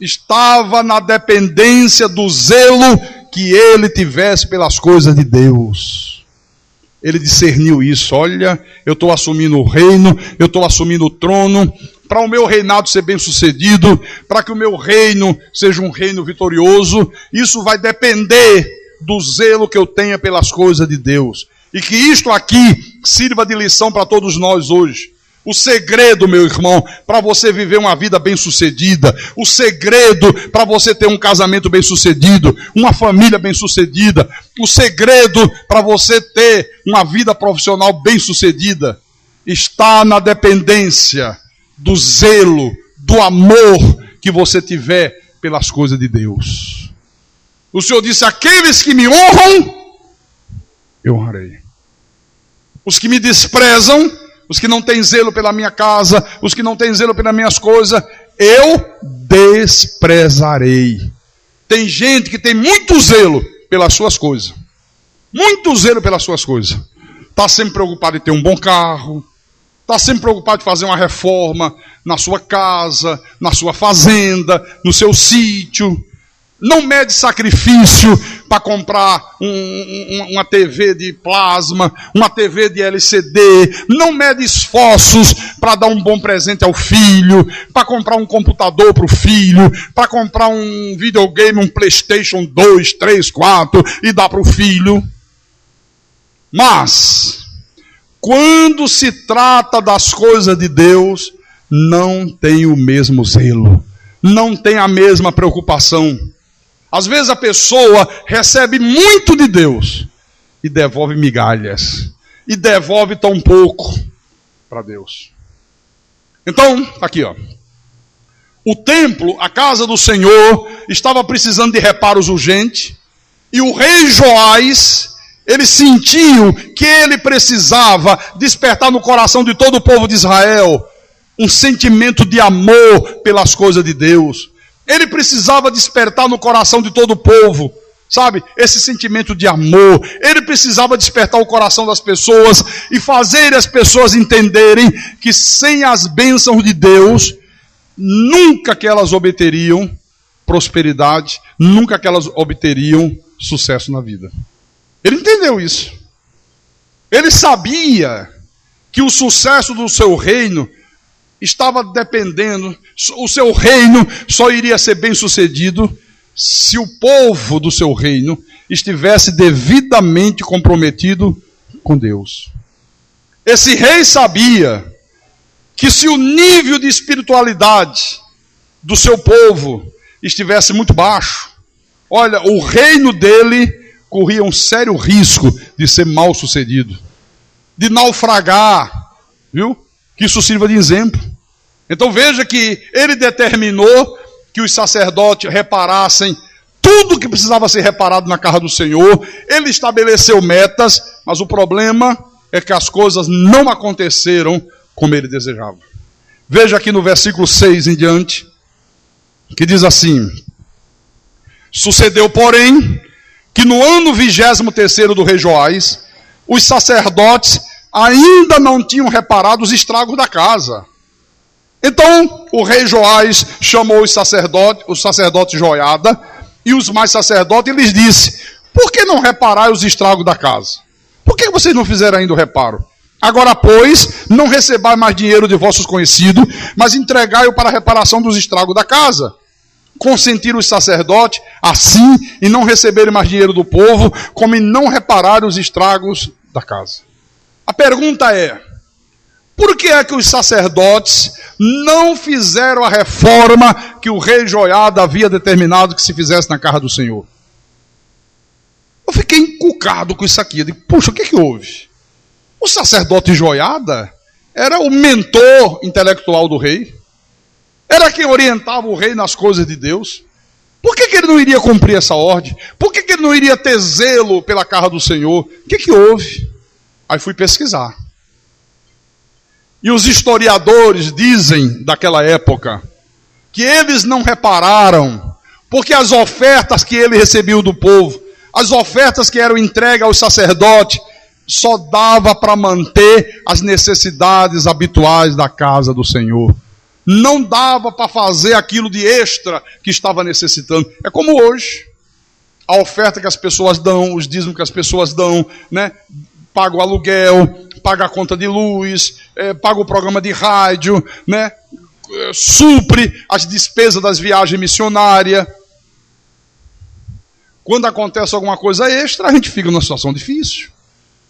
estava na dependência do zelo que ele tivesse pelas coisas de Deus. Ele discerniu isso. Olha, eu estou assumindo o reino, eu estou assumindo o trono, para o meu reinado ser bem sucedido, para que o meu reino seja um reino vitorioso, isso vai depender do zelo que eu tenha pelas coisas de Deus. E que isto aqui sirva de lição para todos nós hoje. O segredo, meu irmão, para você viver uma vida bem-sucedida, o segredo para você ter um casamento bem-sucedido, uma família bem-sucedida, o segredo para você ter uma vida profissional bem-sucedida, está na dependência do zelo, do amor que você tiver pelas coisas de Deus. O Senhor disse: aqueles que me honram, eu honrarei. Os que me desprezam, os que não têm zelo pela minha casa, os que não têm zelo pelas minhas coisas, eu desprezarei. Tem gente que tem muito zelo pelas suas coisas. Muito zelo pelas suas coisas. Está sempre preocupado em ter um bom carro. Está sempre preocupado em fazer uma reforma na sua casa, na sua fazenda, no seu sítio. não mede sacrifício para comprar uma TV de plasma, uma TV de LCD, não mede esforços para dar um bom presente ao filho, para comprar um computador para o filho, para comprar um videogame, um PlayStation 2, 3, 4 e dar para o filho. Mas, quando se trata das coisas de Deus, não tem o mesmo zelo, não tem a mesma preocupação. Às vezes a pessoa recebe muito de Deus e devolve migalhas, e devolve tão pouco para Deus. Então, aqui ó, o templo, a casa do Senhor, estava precisando de reparos urgentes, e o rei Joás, ele sentiu que ele precisava despertar no coração de todo o povo de Israel um sentimento de amor pelas coisas de Deus. Ele precisava despertar no coração de todo o povo, sabe, esse sentimento de amor. Ele precisava despertar o coração das pessoas e fazer as pessoas entenderem que sem as bênçãos de Deus, nunca que elas obteriam prosperidade, nunca que elas obteriam sucesso na vida. Ele entendeu isso. Ele sabia que o sucesso do seu reino estava dependendo, o seu reino só iria ser bem sucedido se o povo do seu reino estivesse devidamente comprometido com Deus. Esse rei sabia que se o nível de espiritualidade do seu povo estivesse muito baixo, olha, o reino dele corria um sério risco de ser mal sucedido, de naufragar, viu? Que isso sirva de exemplo. Então veja que ele determinou que os sacerdotes reparassem tudo que precisava ser reparado na casa do Senhor. Ele estabeleceu metas, mas o problema é que as coisas não aconteceram como ele desejava. Veja aqui no versículo 6 em diante, que diz assim: sucedeu, porém, que no ano 23º do rei Joás, os sacerdotes ainda não tinham reparado os estragos da casa. Então o rei Joás chamou o sacerdote Joiada e os mais sacerdotes e lhes disse: por que não reparai os estragos da casa? Por que vocês não fizeram ainda o reparo? Agora, pois, não recebai mais dinheiro de vossos conhecidos, mas entregai-o para a reparação dos estragos da casa. Consentiram os sacerdotes assim e não receberem mais dinheiro do povo, como em não reparar os estragos da casa. A pergunta é: por que é que os sacerdotes não fizeram a reforma que o rei Joiada havia determinado que se fizesse na casa do Senhor? Eu fiquei encucado com isso aqui. Eu digo, puxa, o que houve? O sacerdote Joiada era o mentor intelectual do rei. Era quem orientava o rei nas coisas de Deus. Por que ele não iria cumprir essa ordem? Por que ele não iria ter zelo pela casa do Senhor? O que houve? Aí fui pesquisar. E os historiadores dizem daquela época que eles não repararam, porque as ofertas que ele recebeu do povo, as ofertas que eram entregues aos sacerdotes, só dava para manter as necessidades habituais da casa do Senhor. Não dava para fazer aquilo de extra que estava necessitando. É como hoje. A oferta que as pessoas dão, os dízimos que as pessoas dão, né? Paga o aluguel, paga a conta de luz, paga o programa de rádio, né? Supre as despesas das viagens missionárias. Quando acontece alguma coisa extra, a gente fica numa situação difícil.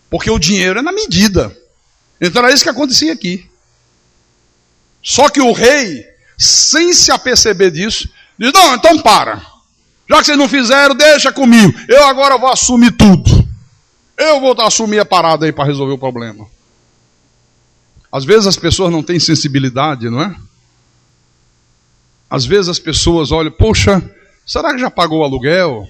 Porque o dinheiro é na medida. Então era isso que acontecia aqui. Só que o rei, sem se aperceber disso, diz: não, então para. Já que vocês não fizeram, deixa comigo. Eu agora vou assumir tudo. Eu vou assumir a parada aí para resolver o problema. Às vezes as pessoas não têm sensibilidade, não é? Às vezes as pessoas olham: poxa, será que já pagou o aluguel?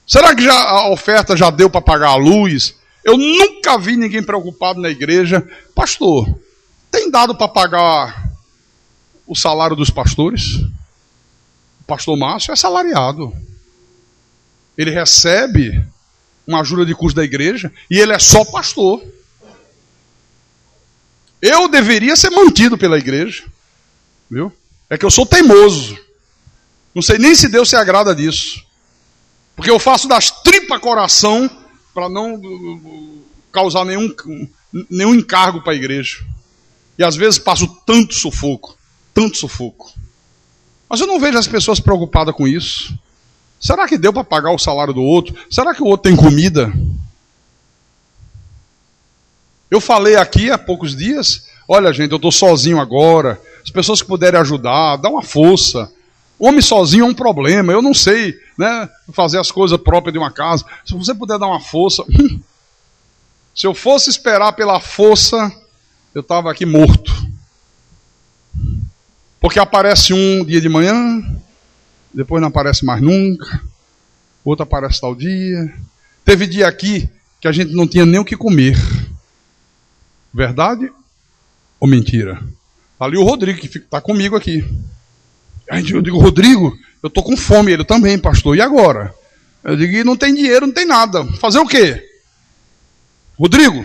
Será que a oferta já deu para pagar a luz? Eu nunca vi ninguém preocupado na igreja. Pastor, tem dado para pagar o salário dos pastores? O pastor Márcio é salariado. Ele recebe uma ajuda de custo da igreja e ele é só pastor. Eu deveria ser mantido pela igreja, viu? É que eu sou teimoso. Não sei nem se Deus se agrada disso. Porque eu faço das tripas coração para não causar nenhum encargo para a igreja. E às vezes passo tanto sufoco. Mas eu não vejo as pessoas preocupadas com isso. Será que deu para pagar o salário do outro? Será que o outro tem comida? Eu falei aqui há poucos dias, olha gente, eu estou sozinho agora, as pessoas que puderem ajudar, dá uma força. O homem sozinho é um problema, eu não sei, né, fazer as coisas próprias de uma casa. Se você puder dar uma força... Se eu fosse esperar pela força, eu estava aqui morto. Porque aparece um dia de manhã, depois não aparece mais nunca, outro aparece tal dia. Teve dia aqui que a gente não tinha nem o que comer. Verdade ou mentira? Tá ali o Rodrigo, que está comigo aqui. Eu digo, Rodrigo, eu estou com fome. Ele também, pastor, e agora? Eu digo, não tem dinheiro, não tem nada. Fazer o quê? Rodrigo,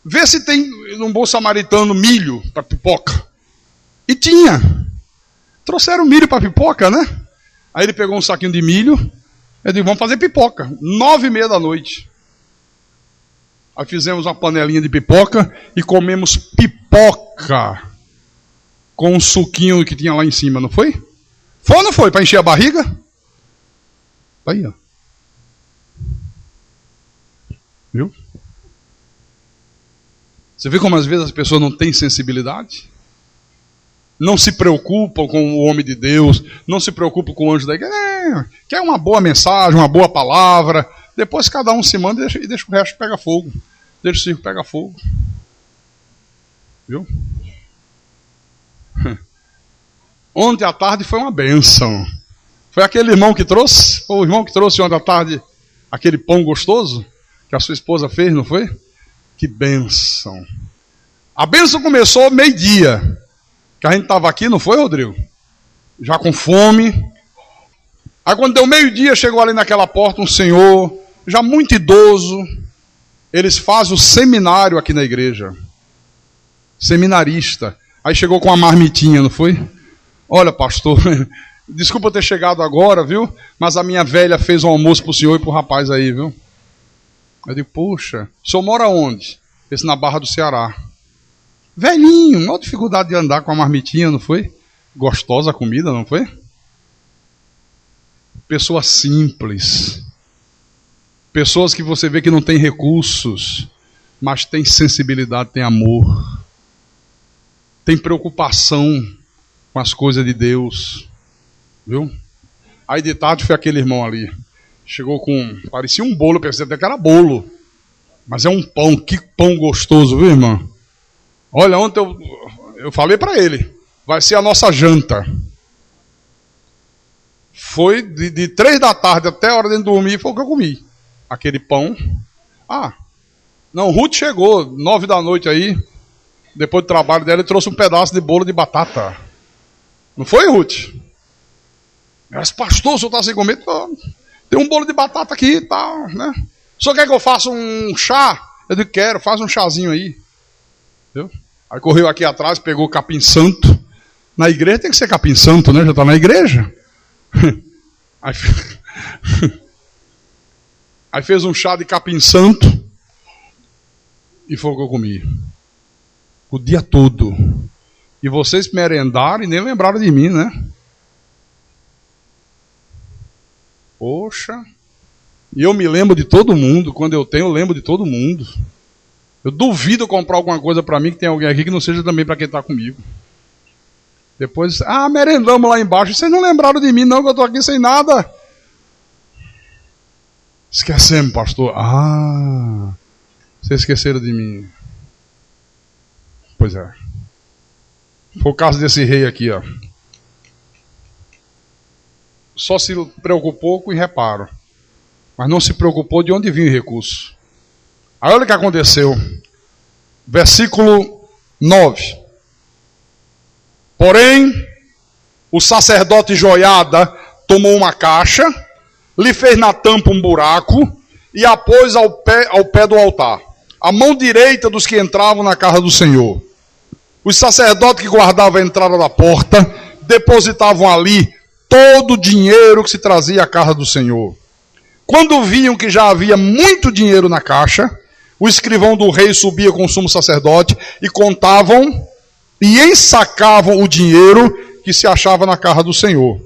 vê se tem num bom samaritano milho para pipoca. E tinha. Trouxeram milho para pipoca, né? Aí ele pegou um saquinho de milho. Eu digo, vamos fazer pipoca. 9:30 da noite. Aí fizemos uma panelinha de pipoca e comemos pipoca com um suquinho que tinha lá em cima, não foi? Foi ou não foi? Para encher a barriga? Tá aí, ó. Viu? Você vê como às vezes as pessoas não têm sensibilidade? Não se preocupam com o homem de Deus, não se preocupam com o anjo da igreja. Quer uma boa mensagem, uma boa palavra. Depois cada um se manda e deixa o resto pegar fogo. Deixa o circo pegar fogo. Viu? Ontem à tarde foi uma bênção. Foi aquele irmão que trouxe, o irmão que trouxe ontem à tarde aquele pão gostoso que a sua esposa fez, não foi? Que bênção. A bênção começou meio-dia. Que a gente estava aqui, não foi, Rodrigo? Já com fome. Aí quando deu meio-dia, chegou ali naquela porta um senhor, já muito idoso. Eles fazem o seminário aqui na igreja. Seminarista. Aí chegou com uma marmitinha, não foi? Olha, pastor, desculpa eu ter chegado agora, viu? Mas a minha velha fez um almoço pro senhor e pro rapaz aí, viu? Eu digo, puxa, o senhor mora onde? Esse na Barra do Ceará. Velhinho, maior dificuldade de andar com a marmitinha, não foi? Gostosa a comida, não foi? Pessoas simples. Pessoas que você vê que não tem recursos, mas tem sensibilidade, tem amor. Tem preocupação com as coisas de Deus. Viu? Aí de tarde foi aquele irmão ali. Chegou com, parecia um bolo, eu pensei até que era bolo. Mas é um pão, que pão gostoso, viu, irmão? Olha, ontem eu falei para ele, vai ser a nossa janta. Foi de 3 da tarde até a hora de dormir, foi o que eu comi. Aquele pão. Não, Ruth chegou, 9 da noite aí, depois do trabalho dela, e trouxe um pedaço de bolo de batata. Não foi, Ruth? Mas, pastor, o senhor está sem comer? Tem um bolo de batata aqui e tal, né? O senhor quer que eu faça um chá? Eu digo, quero, faz um chazinho aí. Viu? Aí correu aqui atrás, pegou o capim santo. Na igreja tem que ser capim santo, né? Já está na igreja. Aí fez um chá de capim santo. E foi o que eu comi. O dia todo. E vocês merendaram e nem lembraram de mim, né? Poxa. E eu me lembro de todo mundo. Quando eu tenho, eu lembro de todo mundo. Eu duvido comprar alguma coisa para mim que tem alguém aqui que não seja também para quem está comigo. Depois, merendamos lá embaixo. Vocês não lembraram de mim não, que eu estou aqui sem nada. Esquecemos, pastor. Vocês esqueceram de mim. Pois é. Foi o caso desse rei aqui, ó. Só se preocupou com o reparo. Mas não se preocupou de onde vinha o recurso. Aí olha o que aconteceu. Versículo 9. Porém, o sacerdote Joiada tomou uma caixa, lhe fez na tampa um buraco e a pôs ao pé do altar, a mão direita dos que entravam na casa do Senhor. Os sacerdotes que guardavam a entrada da porta depositavam ali todo o dinheiro que se trazia à casa do Senhor. Quando viam que já havia muito dinheiro na caixa, o escrivão do rei subia com o sumo sacerdote e contavam e ensacavam o dinheiro que se achava na casa do Senhor.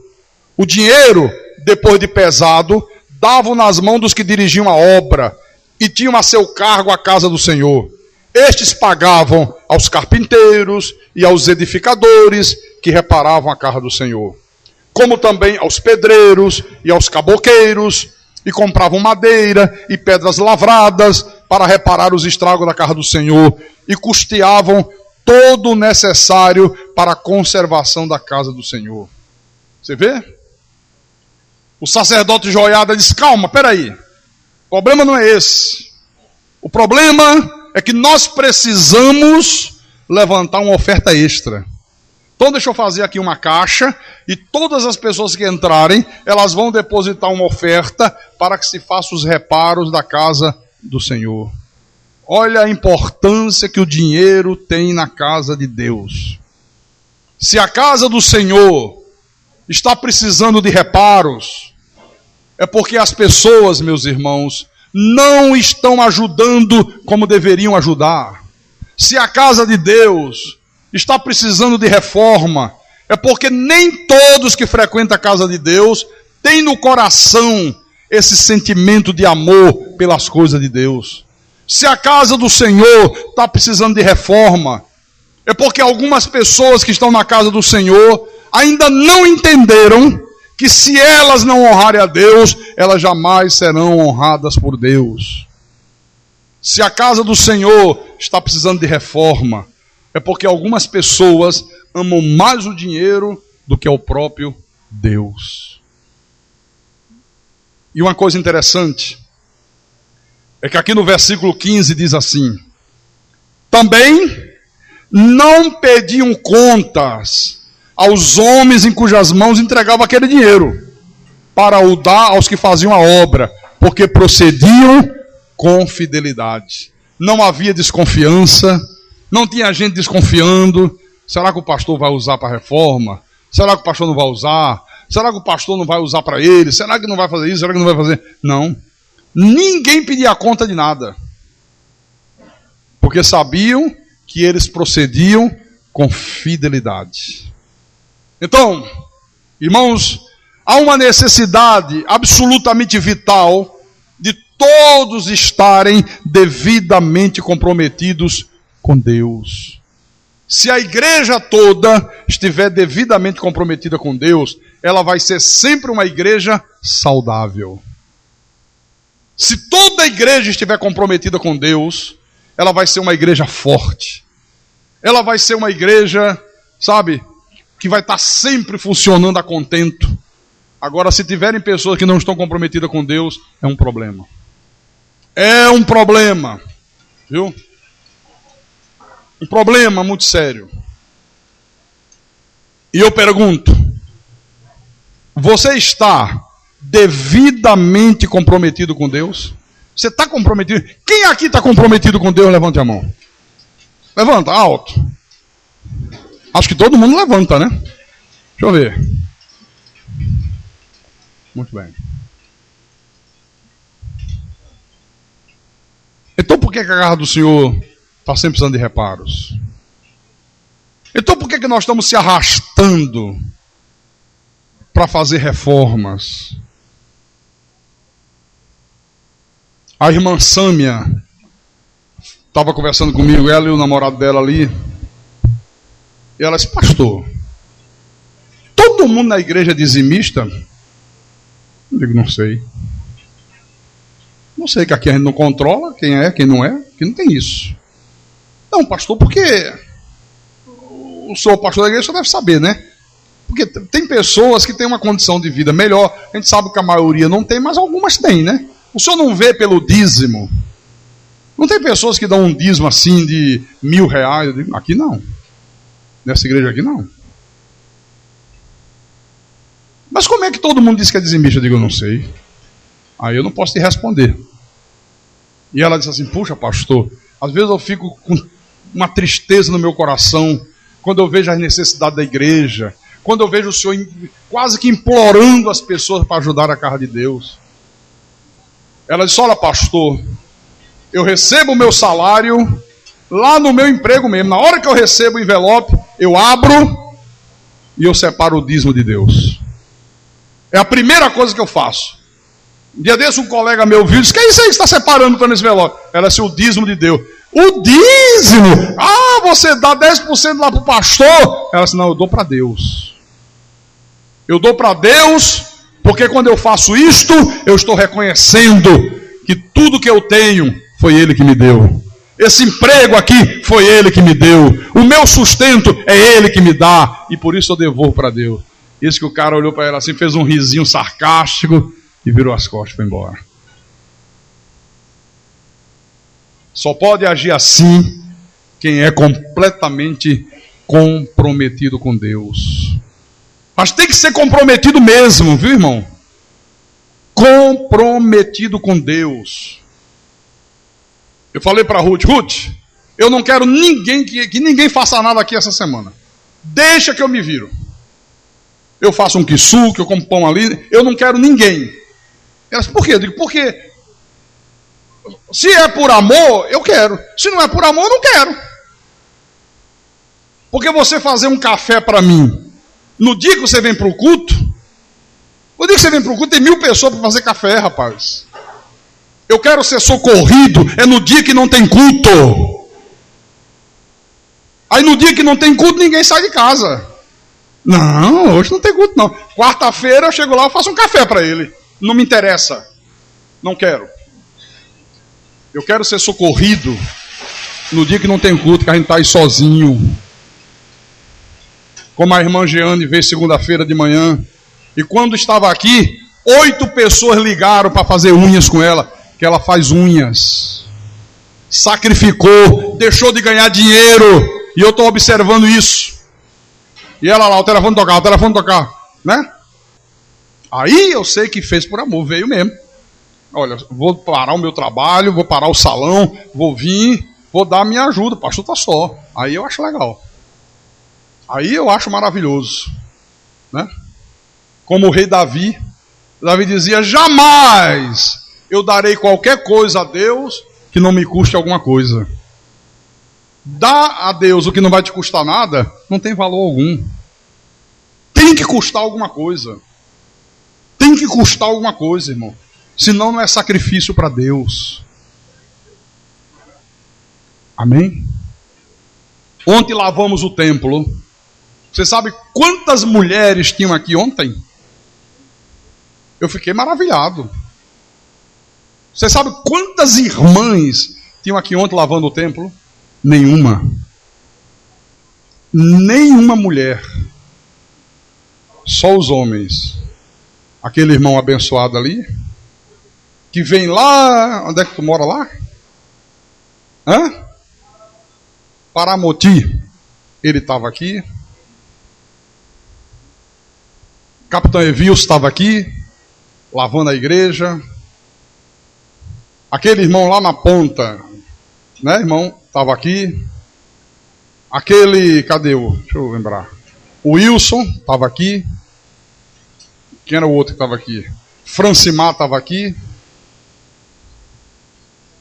O dinheiro, depois de pesado, davam nas mãos dos que dirigiam a obra e tinham a seu cargo a casa do Senhor. Estes pagavam aos carpinteiros e aos edificadores que reparavam a casa do Senhor, como também aos pedreiros e aos caboqueiros, e compravam madeira e pedras lavradas para reparar os estragos da casa do Senhor, e custeavam todo o necessário para a conservação da casa do Senhor. Você vê? O sacerdote Joiada diz: calma, peraí, o problema não é esse. O problema é que nós precisamos levantar uma oferta extra. Então deixa eu fazer aqui uma caixa, e todas as pessoas que entrarem, elas vão depositar uma oferta para que se façam os reparos da casa do Senhor. Olha a importância que o dinheiro tem na casa de Deus. Se a casa do Senhor está precisando de reparos, é porque as pessoas, meus irmãos, não estão ajudando como deveriam ajudar. Se a casa de Deus está precisando de reforma, é porque nem todos que frequentam a casa de Deus têm no coração esse sentimento de amor pelas coisas de Deus. Se a casa do Senhor está precisando de reforma, é porque algumas pessoas que estão na casa do Senhor ainda não entenderam que se elas não honrarem a Deus, elas jamais serão honradas por Deus. Se a casa do Senhor está precisando de reforma, é porque algumas pessoas amam mais o dinheiro do que o próprio Deus. E uma coisa interessante é que aqui no versículo 15 diz assim: também não pediam contas aos homens em cujas mãos entregava aquele dinheiro, para o dar aos que faziam a obra, porque procediam com fidelidade. Não havia desconfiança, não tinha gente desconfiando. Será que o pastor vai usar para a reforma? Será que o pastor não vai usar? Será que o pastor não vai usar para ele? Será que não vai fazer isso? Será que não vai fazer? Não. Ninguém pedia conta de nada, porque sabiam que eles procediam com fidelidade. Então, irmãos, há uma necessidade absolutamente vital de todos estarem devidamente comprometidos com Deus. Se a igreja toda estiver devidamente comprometida com Deus, ela vai ser sempre uma igreja saudável. Se toda a igreja estiver comprometida com Deus, ela vai ser uma igreja forte. Ela vai ser uma igreja, sabe, que vai estar sempre funcionando a contento. Agora, se tiverem pessoas que não estão comprometidas com Deus, é um problema. É um problema, viu? Um problema muito sério. E eu pergunto: você está devidamente comprometido com Deus? Você está comprometido? Quem aqui está comprometido com Deus? Levante a mão. Levanta, alto. Acho que todo mundo levanta, né? Deixa eu ver. Muito bem. Então por que a casa do Senhor está sempre precisando de reparos? Então por que nós estamos se arrastando para fazer reformas? A irmã Sâmia estava conversando comigo, ela e o namorado dela ali, e ela disse: pastor, todo mundo na igreja é dizimista? Eu digo: não sei. Não sei, que aqui a gente não controla quem é, quem não é, que não tem isso. Não, pastor, porque o senhor pastor da igreja só deve saber, né? Porque tem pessoas que têm uma condição de vida melhor, a gente sabe que a maioria não tem, mas algumas têm, né? O senhor não vê pelo dízimo? Não tem pessoas que dão um dízimo assim de R$1.000? Eu digo: aqui não. Nessa igreja aqui não. Mas como é que todo mundo diz que é dizimista? Eu digo: eu não sei. Aí eu não posso te responder. E ela disse assim: puxa, pastor, às vezes eu fico com uma tristeza no meu coração quando eu vejo as necessidades da igreja, quando eu vejo o Senhor quase que implorando as pessoas para ajudar a casa de Deus. Ela disse: olha, pastor, eu recebo o meu salário lá no meu emprego mesmo. Na hora que eu recebo o envelope, eu abro e eu separo o dízimo de Deus. É a primeira coisa que eu faço. Um dia desse um colega meu viu e disse: que é isso aí que você está separando para nesse envelope? Ela disse: o dízimo de Deus. O dízimo? Ah, você dá 10% lá para o pastor? Ela disse: não, eu dou para Deus. Eu dou para Deus, porque quando eu faço isto, eu estou reconhecendo que tudo que eu tenho foi Ele que me deu. Esse emprego aqui foi Ele que me deu. O meu sustento é Ele que me dá. E por isso eu devolvo para Deus. Isso que o cara olhou para ela assim, fez um risinho sarcástico e virou as costas e foi embora. Só pode agir assim quem é completamente comprometido com Deus. Mas tem que ser comprometido mesmo, viu, irmão? Comprometido com Deus. Eu falei para Ruth: Ruth, eu não quero ninguém que ninguém faça nada aqui essa semana. Deixa que eu me viro. Eu faço um quiçu, que eu como pão ali. Eu não quero ninguém. Ela disse: por quê? Eu digo: porque se é por amor, eu quero. Se não é por amor, eu não quero. Porque você fazer um café para mim, no dia que você vem para o culto, no dia que você vem para o culto, tem 1000 pessoas para fazer café, rapaz. Eu quero ser socorrido, é no dia que não tem culto. Aí no dia que não tem culto, ninguém sai de casa. Não, hoje não tem culto não. Quarta-feira eu chego lá, eu faço um café para ele. Não me interessa. Não quero. Eu quero ser socorrido no dia que não tem culto, que a gente está aí sozinho. Como a irmã Jeane veio segunda-feira de manhã. E quando estava aqui, 8 pessoas ligaram para fazer unhas com ela. Que ela faz unhas. Sacrificou, deixou de ganhar dinheiro. E eu estou observando isso. E ela lá, o telefone tocar, né? Aí eu sei que fez por amor, veio mesmo. Olha, vou parar o meu trabalho, vou parar o salão, vou vir, vou dar a minha ajuda, o pastor está só. Aí eu acho legal. Aí eu acho maravilhoso, né? Como o rei Davi dizia: jamais eu darei qualquer coisa a Deus que não me custe alguma coisa. Dá a Deus o que não vai te custar nada, não tem valor algum. Tem que custar alguma coisa. Tem que custar alguma coisa, irmão. Senão não é sacrifício para Deus. Amém? Ontem lavamos o templo. Você sabe quantas mulheres tinham aqui ontem? Eu fiquei maravilhado. Você sabe quantas irmãs tinham aqui ontem lavando o templo? Nenhuma. Nenhuma mulher. Só os homens. Aquele irmão abençoado ali, que vem lá. Onde é que tu mora lá? Paramoti. Ele estava aqui. Capitão Evilson estava aqui, lavando a igreja. Aquele irmão lá na ponta, né, irmão? Estava aqui. Aquele, cadê o? Deixa eu lembrar. O Wilson estava aqui. Quem era o outro que estava aqui? Francimar estava aqui.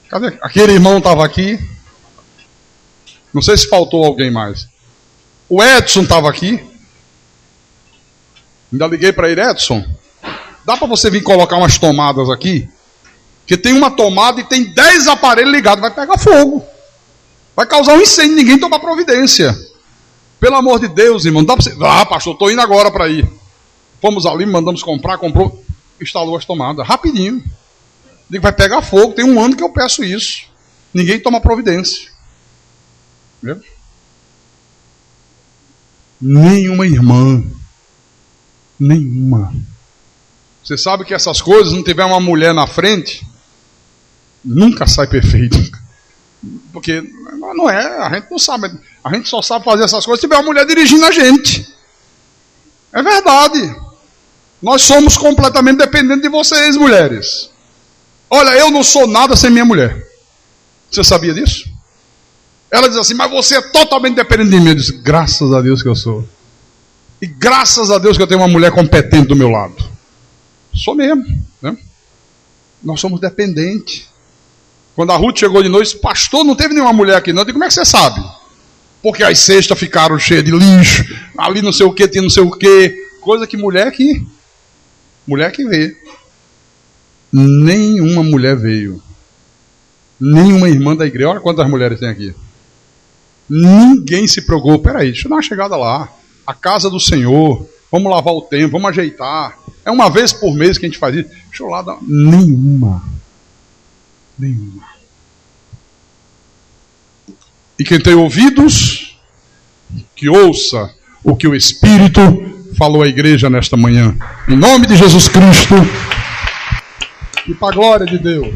Cadê? Aquele irmão estava aqui. Não sei se faltou alguém mais. O Edson estava aqui. Ainda liguei para ele: Edson, dá para você vir colocar umas tomadas aqui? Porque tem uma tomada e tem 10 aparelhos ligados. Vai pegar fogo. Vai causar um incêndio, ninguém toma providência. Pelo amor de Deus, irmão, dá para você... Ah, pastor, estou indo agora para ir. Fomos ali, mandamos comprar, comprou, instalou as tomadas, rapidinho. Digo: vai pegar fogo, tem 1 ano que eu peço isso. Ninguém toma providência. Viu? Nenhuma irmã. Nenhuma. Você sabe que essas coisas, não tiver uma mulher na frente, nunca sai perfeito. Porque não é, a gente não sabe. A gente só sabe fazer essas coisas se tiver uma mulher dirigindo a gente. É verdade. Nós somos completamente dependentes de vocês, mulheres. Olha, eu não sou nada sem minha mulher. Você sabia disso? Ela diz assim: mas você é totalmente dependente de mim. Eu disse: graças a Deus que eu sou. E graças a Deus que eu tenho uma mulher competente do meu lado. Sou mesmo, né? Nós somos dependentes. Quando a Ruth chegou de noite, pastor, não teve nenhuma mulher aqui não. Eu digo, como é que você sabe? Porque as cestas ficaram cheias de lixo, ali não sei o que, tinha não sei o que. Coisa que mulher que vê. Nenhuma mulher veio. Nenhuma irmã da igreja. Olha quantas mulheres tem aqui. Ninguém se preocupou. Peraí, deixa eu dar uma chegada lá. A casa do Senhor. Vamos lavar o tempo, vamos ajeitar. É uma vez por mês que a gente faz isso. Deixa eu lá dar... Nenhuma. E quem tem ouvidos, que ouça o que o Espírito falou à igreja nesta manhã. Em nome de Jesus Cristo. E para a glória de Deus.